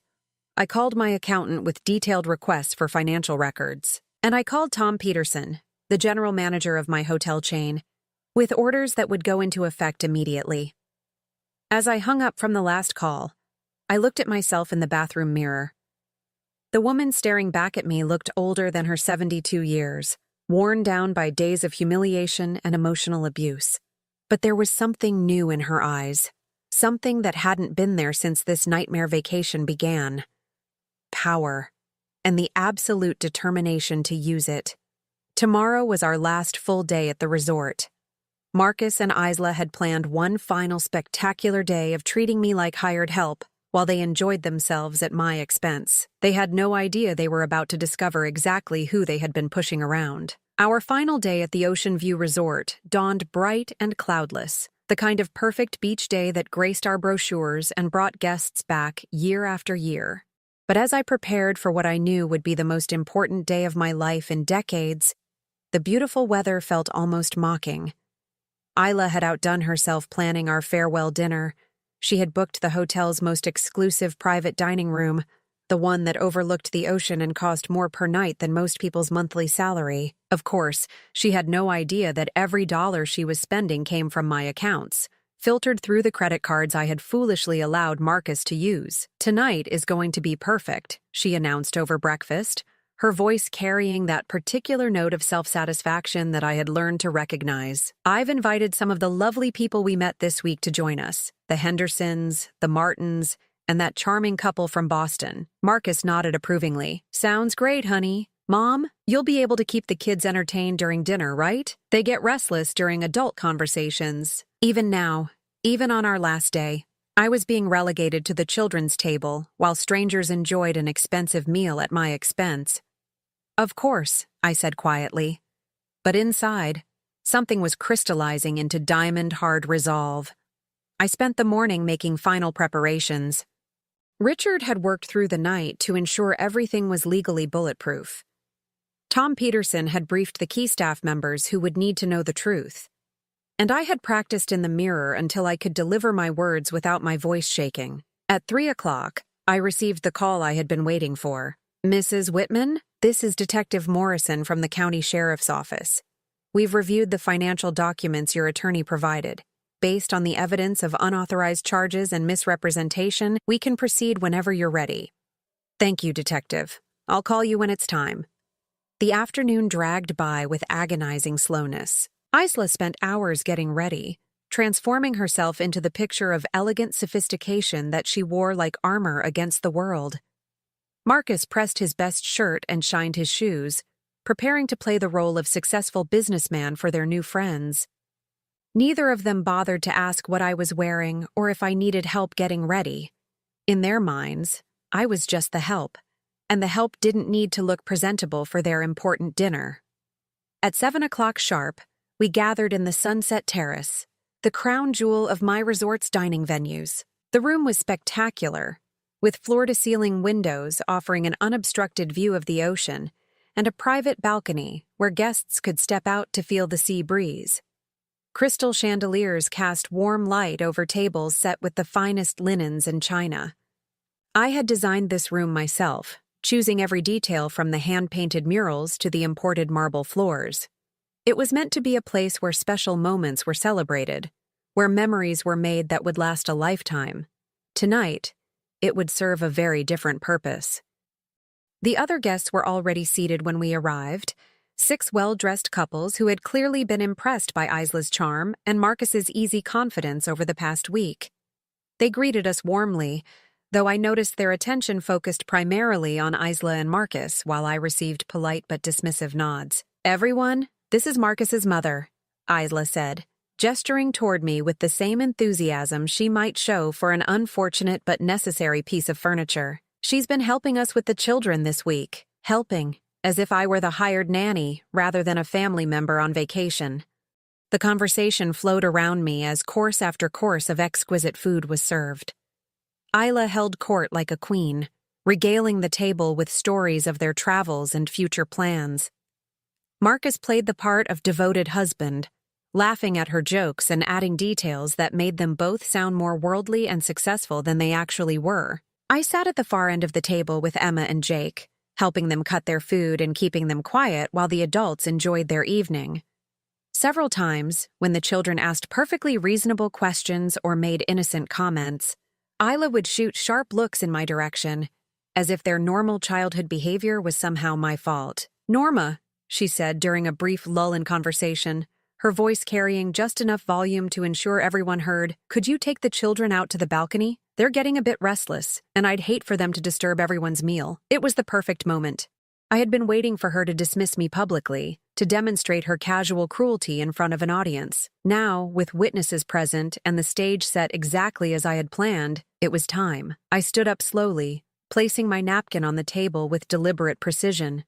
I called my accountant with detailed requests for financial records. And I called Tom Peterson, the general manager of my hotel chain, with orders that would go into effect immediately. As I hung up from the last call, I looked at myself in the bathroom mirror. The woman staring back at me looked older than her 72 years, worn down by days of humiliation and emotional abuse. But there was something new in her eyes, something that hadn't been there since this nightmare vacation began. Power, and the absolute determination to use it. Tomorrow was our last full day at the resort. Marcus and Isla had planned one final spectacular day of treating me like hired help while they enjoyed themselves at my expense. They had no idea they were about to discover exactly who they had been pushing around. Our final day at the Ocean View Resort dawned bright and cloudless, the kind of perfect beach day that graced our brochures and brought guests back year after year. But as I prepared for what I knew would be the most important day of my life in decades, the beautiful weather felt almost mocking. Isla had outdone herself planning our farewell dinner. She had booked the hotel's most exclusive private dining room, the one that overlooked the ocean and cost more per night than most people's monthly salary. Of course, she had no idea that every dollar she was spending came from my accounts, filtered through the credit cards I had foolishly allowed Marcus to use. Tonight is going to be perfect, she announced over breakfast, her voice carrying that particular note of self-satisfaction that I had learned to recognize. I've invited some of the lovely people we met this week to join us, the Hendersons, the Martins, and that charming couple from Boston. Marcus nodded approvingly. Sounds great, honey. Mom, you'll be able to keep the kids entertained during dinner, right? They get restless during adult conversations. Even now, even on our last day, I was being relegated to the children's table while strangers enjoyed an expensive meal at my expense. Of course, I said quietly. But inside, something was crystallizing into diamond-hard resolve. I spent the morning making final preparations. Richard had worked through the night to ensure everything was legally bulletproof. Tom Peterson had briefed the key staff members who would need to know the truth. And I had practiced in the mirror until I could deliver my words without my voice shaking. At 3 o'clock, I received the call I had been waiting for. Mrs. Whitman, this is Detective Morrison from the County Sheriff's Office. We've reviewed the financial documents your attorney provided. Based on the evidence of unauthorized charges and misrepresentation, we can proceed whenever you're ready. Thank you, Detective. I'll call you when it's time. The afternoon dragged by with agonizing slowness. Isla spent hours getting ready, transforming herself into the picture of elegant sophistication that she wore like armor against the world. Marcus pressed his best shirt and shined his shoes, preparing to play the role of successful businessman for their new friends. Neither of them bothered to ask what I was wearing or if I needed help getting ready. In their minds, I was just the help, and the help didn't need to look presentable for their important dinner. At 7 o'clock sharp, we gathered in the Sunset Terrace, the crown jewel of my resort's dining venues. The room was spectacular, with floor-to-ceiling windows offering an unobstructed view of the ocean and a private balcony where guests could step out to feel the sea breeze. Crystal chandeliers cast warm light over tables set with the finest linens and china. I had designed this room myself, choosing every detail from the hand-painted murals to the imported marble floors. It was meant to be a place where special moments were celebrated, where memories were made that would last a lifetime. Tonight, it would serve a very different purpose. The other guests were already seated when we arrived, 6 well-dressed couples who had clearly been impressed by Isla's charm and Marcus's easy confidence over the past week. They greeted us warmly, though I noticed their attention focused primarily on Isla and Marcus while I received polite but dismissive nods. Everyone, This is Marcus's mother, Isla said, gesturing toward me with the same enthusiasm she might show for an unfortunate but necessary piece of furniture. She's been helping us with the children this week. Helping, as if I were the hired nanny rather than a family member on vacation. The conversation flowed around me as course after course of exquisite food was served. Isla held court like a queen, regaling the table with stories of their travels and future plans. Marcus played the part of devoted husband, laughing at her jokes and adding details that made them both sound more worldly and successful than they actually were. I sat at the far end of the table with Emma and Jake, helping them cut their food and keeping them quiet while the adults enjoyed their evening. Several times, when the children asked perfectly reasonable questions or made innocent comments, Isla would shoot sharp looks in my direction, as if their normal childhood behavior was somehow my fault. "Norma," she said during a brief lull in conversation, her voice carrying just enough volume to ensure everyone heard, "Could you take the children out to the balcony? They're getting a bit restless, and I'd hate for them to disturb everyone's meal." It was the perfect moment. I had been waiting for her to dismiss me publicly, to demonstrate her casual cruelty in front of an audience. Now, with witnesses present and the stage set exactly as I had planned, it was time. I stood up slowly, placing my napkin on the table with deliberate precision.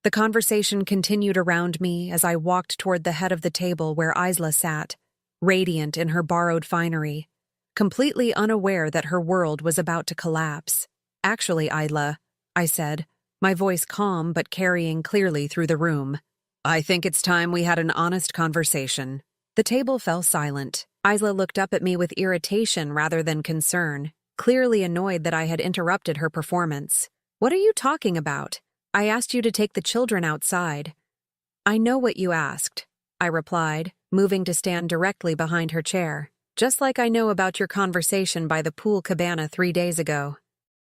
The conversation continued around me as I walked toward the head of the table where Isla sat, radiant in her borrowed finery, completely unaware that her world was about to collapse. "Actually, Isla," I said, my voice calm but carrying clearly through the room, "I think it's time we had an honest conversation." The table fell silent. Isla looked up at me with irritation rather than concern, clearly annoyed that I had interrupted her performance. "What are you talking about? I asked you to take the children outside." "I know what you asked," I replied, moving to stand directly behind her chair. "Just like I know about your conversation by the pool cabana 3 days ago.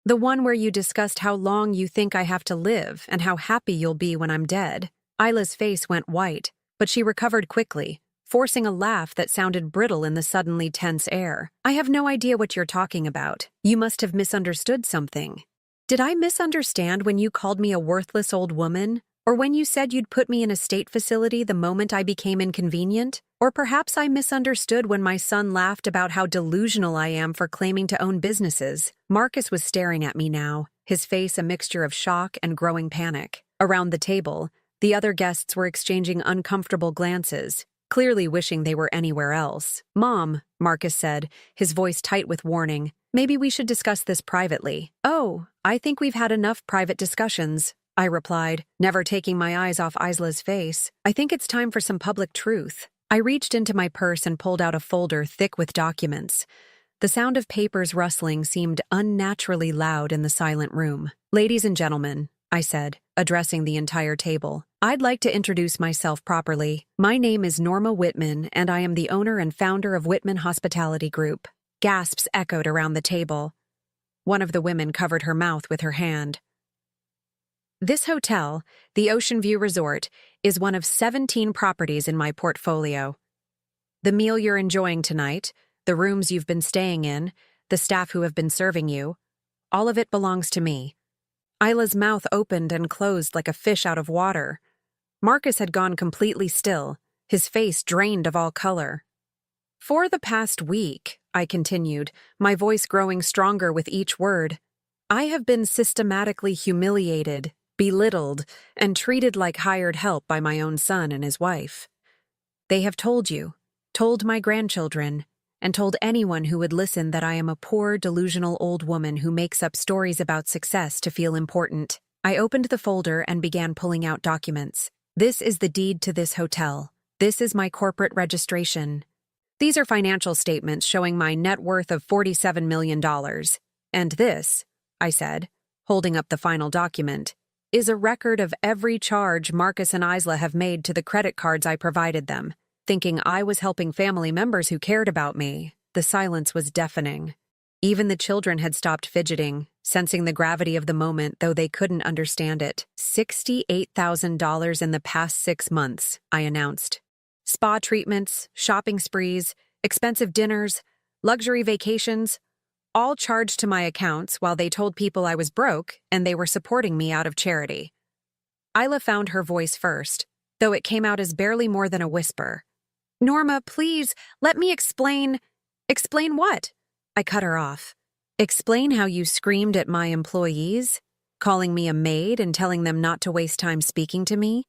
The one where you discussed how long you think I have to live and how happy you'll be when I'm dead." Isla's face went white, but she recovered quickly, forcing a laugh that sounded brittle in the suddenly tense air. "I have no idea what you're talking about. You must have misunderstood something." "Did I misunderstand when you called me a worthless old woman? Or when you said you'd put me in a state facility the moment I became inconvenient? Or perhaps I misunderstood when my son laughed about how delusional I am for claiming to own businesses." Marcus was staring at me now, his face a mixture of shock and growing panic. Around the table, the other guests were exchanging uncomfortable glances, clearly wishing they were anywhere else. "Mom," Marcus said, his voice tight with warning, "maybe we should discuss this privately." "Oh, I think we've had enough private discussions," I replied, never taking my eyes off Isla's face. "I think it's time for some public truth." I reached into my purse and pulled out a folder thick with documents. The sound of papers rustling seemed unnaturally loud in the silent room. "Ladies and gentlemen," I said, addressing the entire table, "I'd like to introduce myself properly. My name is Norma Whitman, and I am the owner and founder of Whitman Hospitality Group." Gasps echoed around the table. One of the women covered her mouth with her hand. "This hotel, the Ocean View Resort, is one of 17 properties in my portfolio. The meal you're enjoying tonight, the rooms you've been staying in, the staff who have been serving you, all of it belongs to me." Isla's mouth opened and closed like a fish out of water. Marcus had gone completely still, his face drained of all color. "For the past week," I continued, my voice growing stronger with each word, "I have been systematically humiliated, belittled, and treated like hired help by my own son and his wife. They have told you, told my grandchildren, and told anyone who would listen that I am a poor, delusional old woman who makes up stories about success to feel important." I opened the folder and began pulling out documents. "This is the deed to this hotel. This is my corporate registration. These are financial statements showing my net worth of $47 million. And this," I said, holding up the final document, "is a record of every charge Marcus and Isla have made to the credit cards I provided them." Thinking I was helping family members who cared about me, the silence was deafening. Even the children had stopped fidgeting, sensing the gravity of the moment, though they couldn't understand it. $68,000 in the past 6 months, I announced. Spa treatments, shopping sprees, expensive dinners, luxury vacations, all charged to my accounts while they told people I was broke and they were supporting me out of charity. Isla found her voice first. though it came out as barely more than a whisper. "Norma, please, let me explain." "Explain what?" I cut her off. "Explain how you screamed at my employees, calling me a maid and telling them not to waste time speaking to me?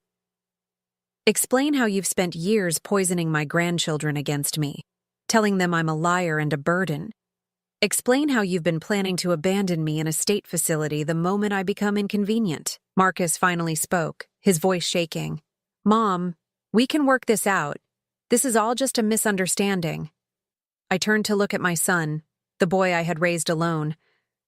Explain how you've spent years poisoning my grandchildren against me, telling them I'm a liar and a burden. Explain how you've been planning to abandon me in a state facility the moment I become inconvenient." Marcus finally spoke, his voice shaking. "Mom, we can work this out. This is all just a misunderstanding." I turned to look at my son, the boy I had raised alone,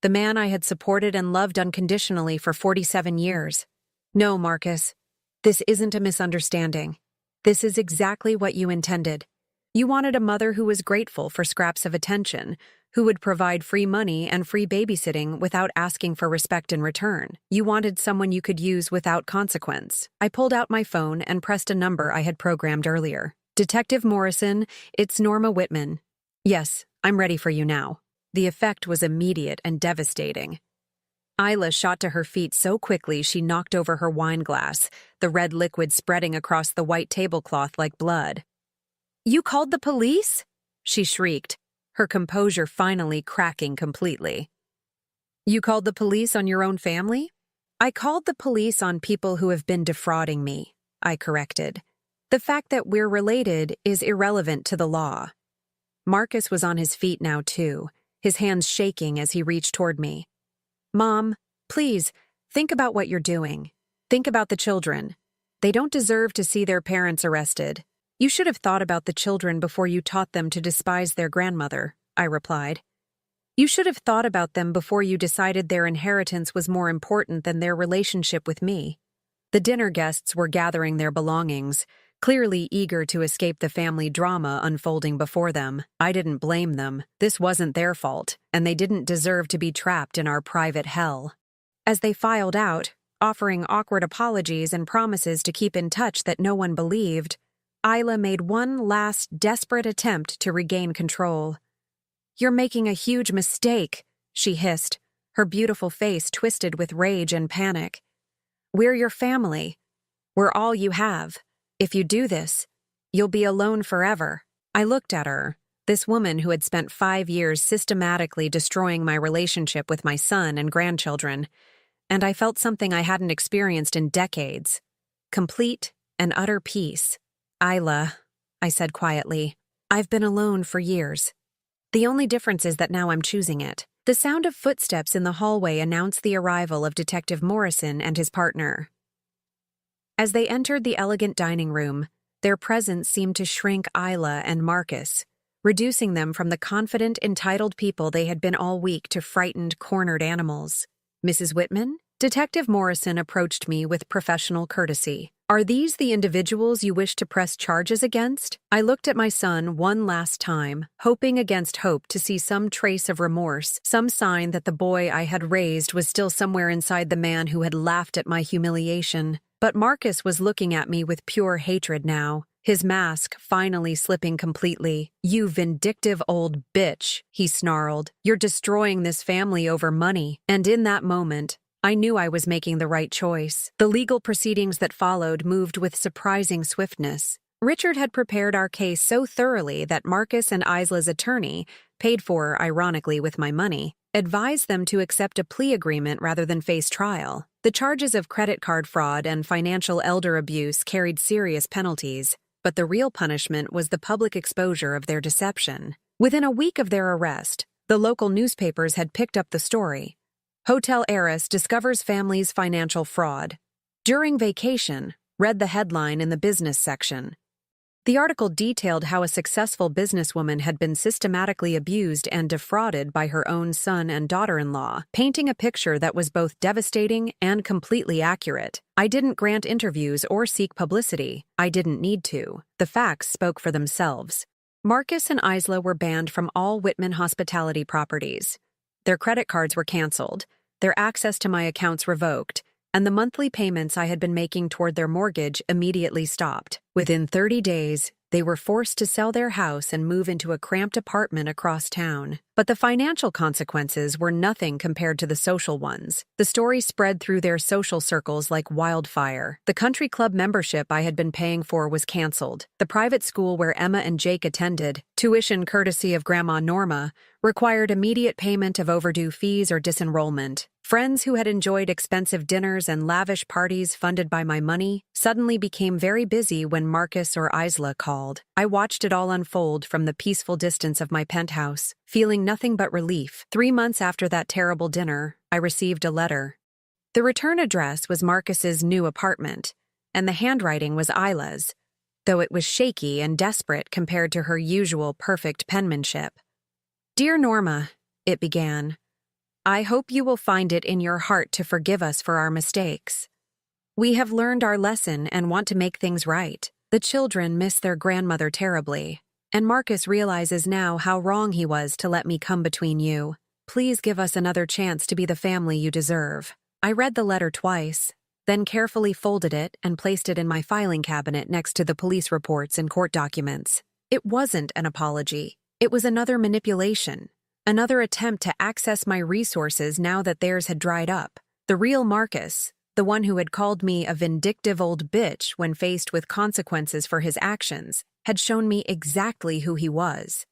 the man I had supported and loved unconditionally for 47 years. "No, Marcus, this isn't a misunderstanding. This is exactly what you intended. You wanted a mother who was grateful for scraps of attention, who would provide free money and free babysitting without asking for respect in return. You wanted someone you could use without consequence." I pulled out my phone and pressed a number I had programmed earlier. "Detective Morrison, it's Norma Whitman." "Yes, I'm ready for you now." The effect was immediate and devastating. Isla shot to her feet so quickly she knocked over her wine glass, the red liquid spreading across the white tablecloth like blood. "You called the police?" she shrieked, her composure finally cracking completely. "You called the police on your own family?" "I called the police on people who have been defrauding me," I corrected. "The fact that we're related is irrelevant to the law." Marcus was on his feet now, too, his hands shaking as he reached toward me. "Mom, please, think about what you're doing. Think about the children. They don't deserve to see their parents arrested. You should have thought about the children before you taught them to despise their grandmother," I replied. "You should have thought about them before you decided their inheritance was more important than their relationship with me." The dinner guests were gathering their belongings, clearly eager to escape the family drama unfolding before them. I didn't blame them. This wasn't their fault, and they didn't deserve to be trapped in our private hell. As they filed out, offering awkward apologies and promises to keep in touch that no one believed, Isla made one last desperate attempt to regain control. "You're making a huge mistake," she hissed, her beautiful face twisted with rage and panic. "We're your family. We're all you have. If you do this, you'll be alone forever." I looked at her, this woman who had spent 5 years systematically destroying my relationship with my son and grandchildren, and I felt something I hadn't experienced in decades: complete and utter peace. "Isla," I said quietly, "I've been alone for years. The only difference is that now I'm choosing it." The sound of footsteps in the hallway announced the arrival of Detective Morrison and his partner. As they entered the elegant dining room, their presence seemed to shrink Isla and Marcus, reducing them from the confident, entitled people they had been all week to frightened, cornered animals. "Mrs. Whitman?" Detective Morrison approached me with professional courtesy. "Are these the individuals you wish to press charges against?" I looked at my son one last time, hoping against hope to see some trace of remorse, some sign that the boy I had raised was still somewhere inside the man who had laughed at my humiliation. But Marcus was looking at me with pure hatred now, his mask finally slipping completely. "You vindictive old bitch," he snarled. "You're destroying this family over money." And in that moment, I knew I was making the right choice. The legal proceedings that followed moved with surprising swiftness. Richard had prepared our case so thoroughly that Marcus and Isla's attorney, paid for, ironically, with my money, advised them to accept a plea agreement rather than face trial. The charges of credit card fraud and financial elder abuse carried serious penalties, but the real punishment was the public exposure of their deception. Within a week of their arrest, the local newspapers had picked up the story. "Hotel heiress discovers family's financial fraud." "During vacation," read the headline in the business section. The article detailed how a successful businesswoman had been systematically abused and defrauded by her own son and daughter-in-law, painting a picture that was both devastating and completely accurate. I didn't grant interviews or seek publicity. I didn't need to. The facts spoke for themselves. Marcus and Isla were banned from all Whitman hospitality properties. Their credit cards were canceled, their access to my accounts revoked, and the monthly payments I had been making toward their mortgage immediately stopped. Within 30 days, They were forced to sell their house and move into a cramped apartment across town. But the financial consequences were nothing compared to the social ones. The story spread through their social circles like wildfire. The country club membership I had been paying for was canceled. The private school where Emma and Jake attended, tuition courtesy of Grandma Norma, required immediate payment of overdue fees or disenrollment. Friends who had enjoyed expensive dinners and lavish parties funded by my money suddenly became very busy when Marcus or Isla called. I watched it all unfold from the peaceful distance of my penthouse, feeling nothing but relief. 3 months after that terrible dinner, I received a letter. The return address was Marcus's new apartment, and the handwriting was Isla's, though it was shaky and desperate compared to her usual perfect penmanship. "Dear Norma," it began, "I hope you will find it in your heart to forgive us for our mistakes. We have learned our lesson and want to make things right. The children miss their grandmother terribly, and Marcus realizes now how wrong he was to let me come between you. Please give us another chance to be the family you deserve." I read the letter twice, then carefully folded it and placed it in my filing cabinet next to the police reports and court documents. It wasn't an apology. It was another manipulation. Another attempt to access my resources now that theirs had dried up. The real Marcus, the one who had called me a vindictive old bitch when faced with consequences for his actions, had shown me exactly who he was.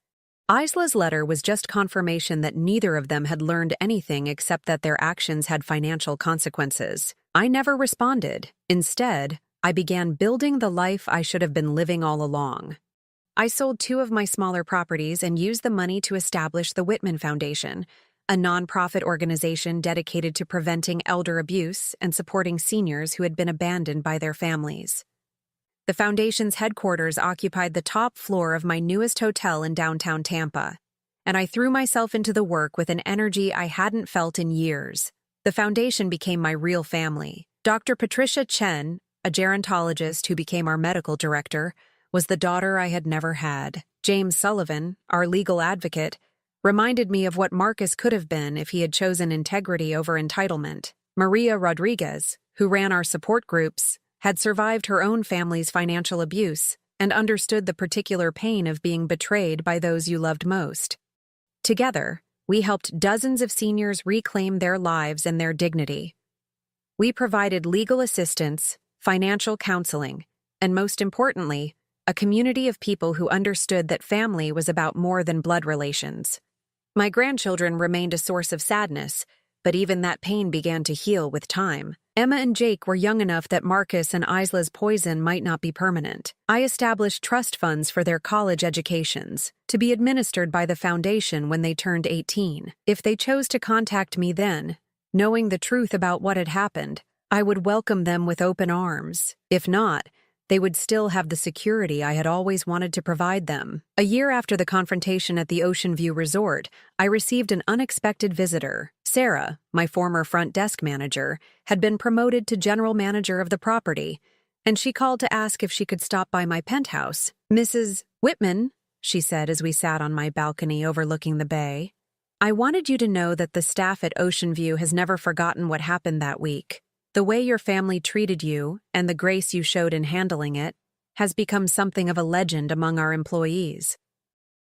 Isla's letter was just confirmation that neither of them had learned anything except that their actions had financial consequences. I never responded. Instead, I began building the life I should have been living all along. I sold 2 of my smaller properties and used the money to establish the Whitman Foundation, a nonprofit organization dedicated to preventing elder abuse and supporting seniors who had been abandoned by their families. The foundation's headquarters occupied the top floor of my newest hotel in downtown Tampa, and I threw myself into the work with an energy I hadn't felt in years. The foundation became my real family. Dr. Patricia Chen, a gerontologist who became our medical director, was the daughter I had never had. James Sullivan, our legal advocate, reminded me of what Marcus could have been if he had chosen integrity over entitlement. Maria Rodriguez, who ran our support groups, had survived her own family's financial abuse and understood the particular pain of being betrayed by those you loved most. Together, we helped dozens of seniors reclaim their lives and their dignity. We provided legal assistance, financial counseling, and most importantly, a community of people who understood that family was about more than blood relations. My grandchildren remained a source of sadness, but even that pain began to heal with time. Emma and Jake were young enough that Marcus and Isla's poison might not be permanent. I established trust funds for their college educations, to be administered by the foundation when they turned 18. If they chose to contact me then, knowing the truth about what had happened, I would welcome them with open arms. If not, they would still have the security I had always wanted to provide them. A year after the confrontation at the Ocean View Resort, I received an unexpected visitor. Sarah, my former front desk manager, had been promoted to general manager of the property, and she called to ask if she could stop by my penthouse. "Mrs. Whitman," she said as we sat on my balcony overlooking the bay, "I wanted you to know that the staff at Ocean View has never forgotten what happened that week. The way your family treated you, and the grace you showed in handling it, has become something of a legend among our employees."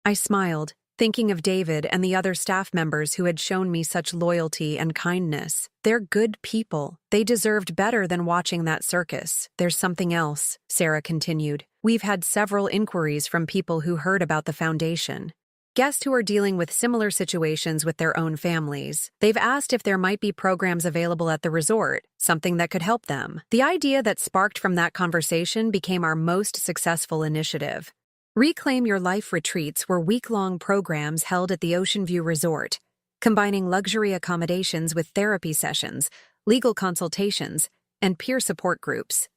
I smiled, thinking of David and the other staff members who had shown me such loyalty and kindness. They're good people. They deserved better than watching that circus. "There's something else," Sarah continued. "We've had several inquiries from people who heard about the foundation. Guests who are dealing with similar situations with their own families. They've asked if there might be programs available at the resort, something that could help them." The idea that sparked from that conversation became our most successful initiative. Reclaim Your Life retreats were week-long programs held at the Ocean View Resort, combining luxury accommodations with therapy sessions, legal consultations, and peer support groups.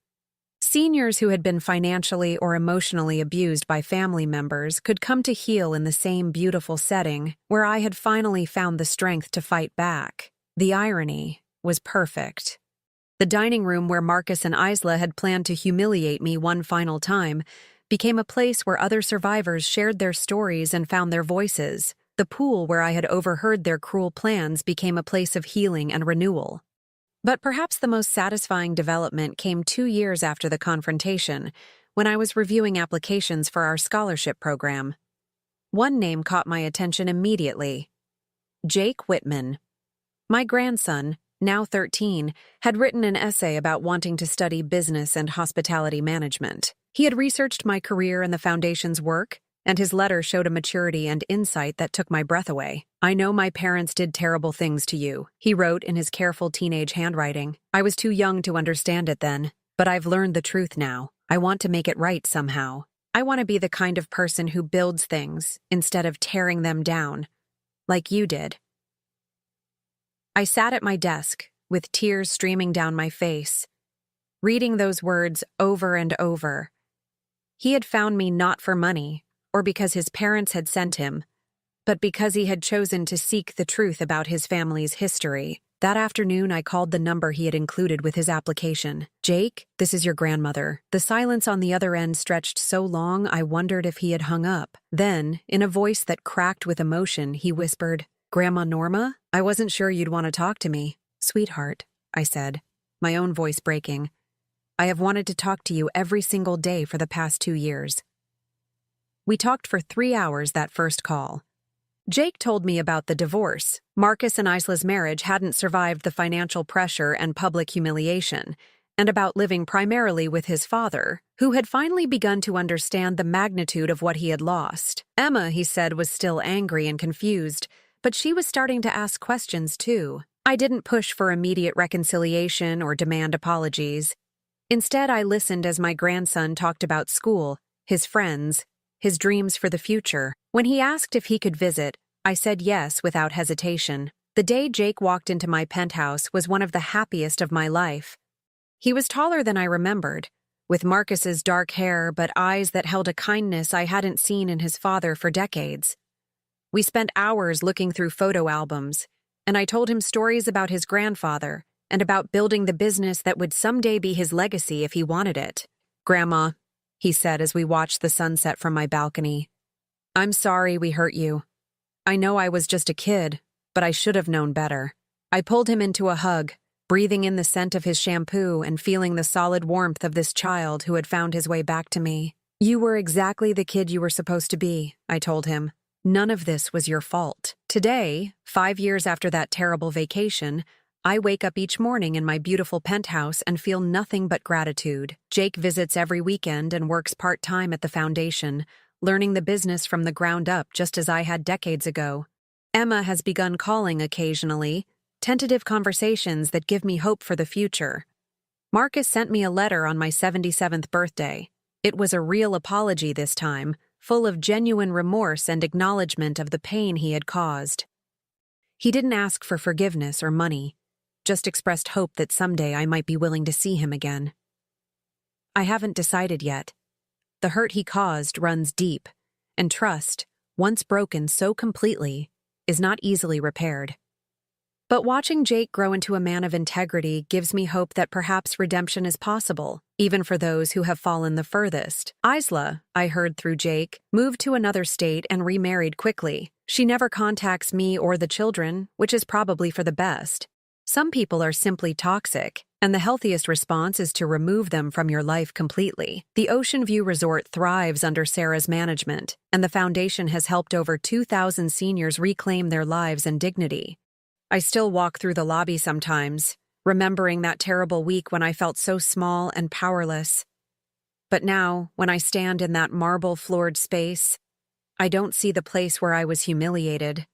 Seniors who had been financially or emotionally abused by family members could come to heal in the same beautiful setting where I had finally found the strength to fight back. The irony was perfect. The dining room where Marcus and Isla had planned to humiliate me one final time became a place where other survivors shared their stories and found their voices. The pool where I had overheard their cruel plans became a place of healing and renewal. But perhaps the most satisfying development came 2 years after the confrontation, when I was reviewing applications for our scholarship program. One name caught my attention immediately: Jake Whitman. My grandson, now 13, had written an essay about wanting to study business and hospitality management. He had researched my career and the foundation's work, and his letter showed a maturity and insight that took my breath away. "I know my parents did terrible things to you," he wrote in his careful teenage handwriting. "I was too young to understand it then, but I've learned the truth now. I want to make it right somehow. I want to be the kind of person who builds things instead of tearing them down, like you did." I sat at my desk, with tears streaming down my face, reading those words over and over. He had found me not for money, or because his parents had sent him, but because he had chosen to seek the truth about his family's history. That afternoon, I called the number he had included with his application. "Jake, this is your grandmother." The silence on the other end stretched so long I wondered if he had hung up. Then, in a voice that cracked with emotion, he whispered, "Grandma Norma, I wasn't sure you'd want to talk to me." "Sweetheart," I said, my own voice breaking, "I have wanted to talk to you every single day for the past 2 years." We talked for 3 hours that first call. Jake told me about the divorce. Marcus and Isla's marriage hadn't survived the financial pressure and public humiliation, and about living primarily with his father, who had finally begun to understand the magnitude of what he had lost. Emma, he said, was still angry and confused, but she was starting to ask questions too. I didn't push for immediate reconciliation or demand apologies. Instead, I listened as my grandson talked about school, his friends, his dreams for the future. When he asked if he could visit, I said yes without hesitation. The day Jake walked into my penthouse was one of the happiest of my life. He was taller than I remembered, with Marcus's dark hair but eyes that held a kindness I hadn't seen in his father for decades. We spent hours looking through photo albums, and I told him stories about his grandfather and about building the business that would someday be his legacy if he wanted it. "Grandma," he said as we watched the sunset from my balcony, "I'm sorry we hurt you. I know I was just a kid, but I should have known better." I pulled him into a hug, breathing in the scent of his shampoo and feeling the solid warmth of this child who had found his way back to me. "You were exactly the kid you were supposed to be," I told him. "None of this was your fault." Today, 5 years after that terrible vacation, I wake up each morning in my beautiful penthouse and feel nothing but gratitude. Jake visits every weekend and works part-time at the foundation, learning the business from the ground up just as I had decades ago. Emma has begun calling occasionally, tentative conversations that give me hope for the future. Marcus sent me a letter on my 77th birthday. It was a real apology this time, full of genuine remorse and acknowledgement of the pain he had caused. He didn't ask for forgiveness or money, just expressed hope that someday I might be willing to see him again. I haven't decided yet. The hurt he caused runs deep, and trust, once broken so completely, is not easily repaired. But watching Jake grow into a man of integrity gives me hope that perhaps redemption is possible, even for those who have fallen the furthest. Isla, I heard through Jake, moved to another state and remarried quickly. She never contacts me or the children, which is probably for the best. Some people are simply toxic, and the healthiest response is to remove them from your life completely. The Ocean View Resort thrives under Sarah's management, and the foundation has helped over 2,000 seniors reclaim their lives and dignity. I still walk through the lobby sometimes, remembering that terrible week when I felt so small and powerless. But now, when I stand in that marble-floored space, I don't see the place where I was humiliated.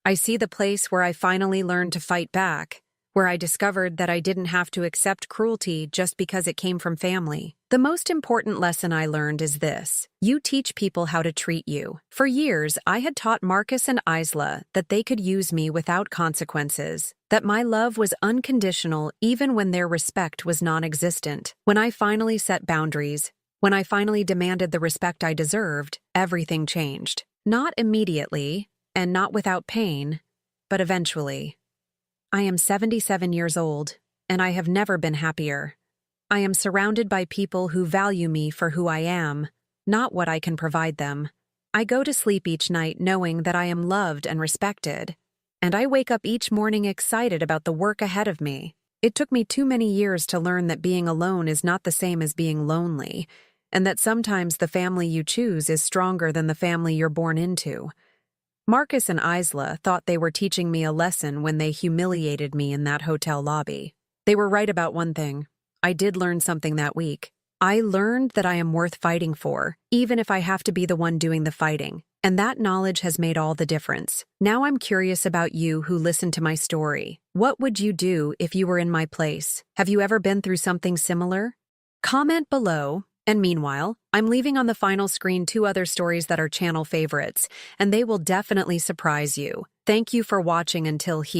I see the place where I finally learned to fight back, where I discovered that I didn't have to accept cruelty just because it came from family. The most important lesson I learned is this: you teach people how to treat you. For years, I had taught Marcus and Isla that they could use me without consequences, that my love was unconditional even when their respect was non-existent. When I finally set boundaries, when I finally demanded the respect I deserved, everything changed. Not immediately, and not without pain, but eventually. I am 77 years old, and I have never been happier. I am surrounded by people who value me for who I am, not what I can provide them. I go to sleep each night knowing that I am loved and respected, and I wake up each morning excited about the work ahead of me. It took me too many years to learn that being alone is not the same as being lonely, and that sometimes the family you choose is stronger than the family you're born into. Marcus and Isla thought they were teaching me a lesson when they humiliated me in that hotel lobby. They were right about one thing. I did learn something that week. I learned that I am worth fighting for, even if I have to be the one doing the fighting. And that knowledge has made all the difference. Now I'm curious about you who listened to my story. What would you do if you were in my place? Have you ever been through something similar? Comment below. And meanwhile, I'm leaving on the final screen 2 other stories that are channel favorites, and they will definitely surprise you. Thank you for watching until here.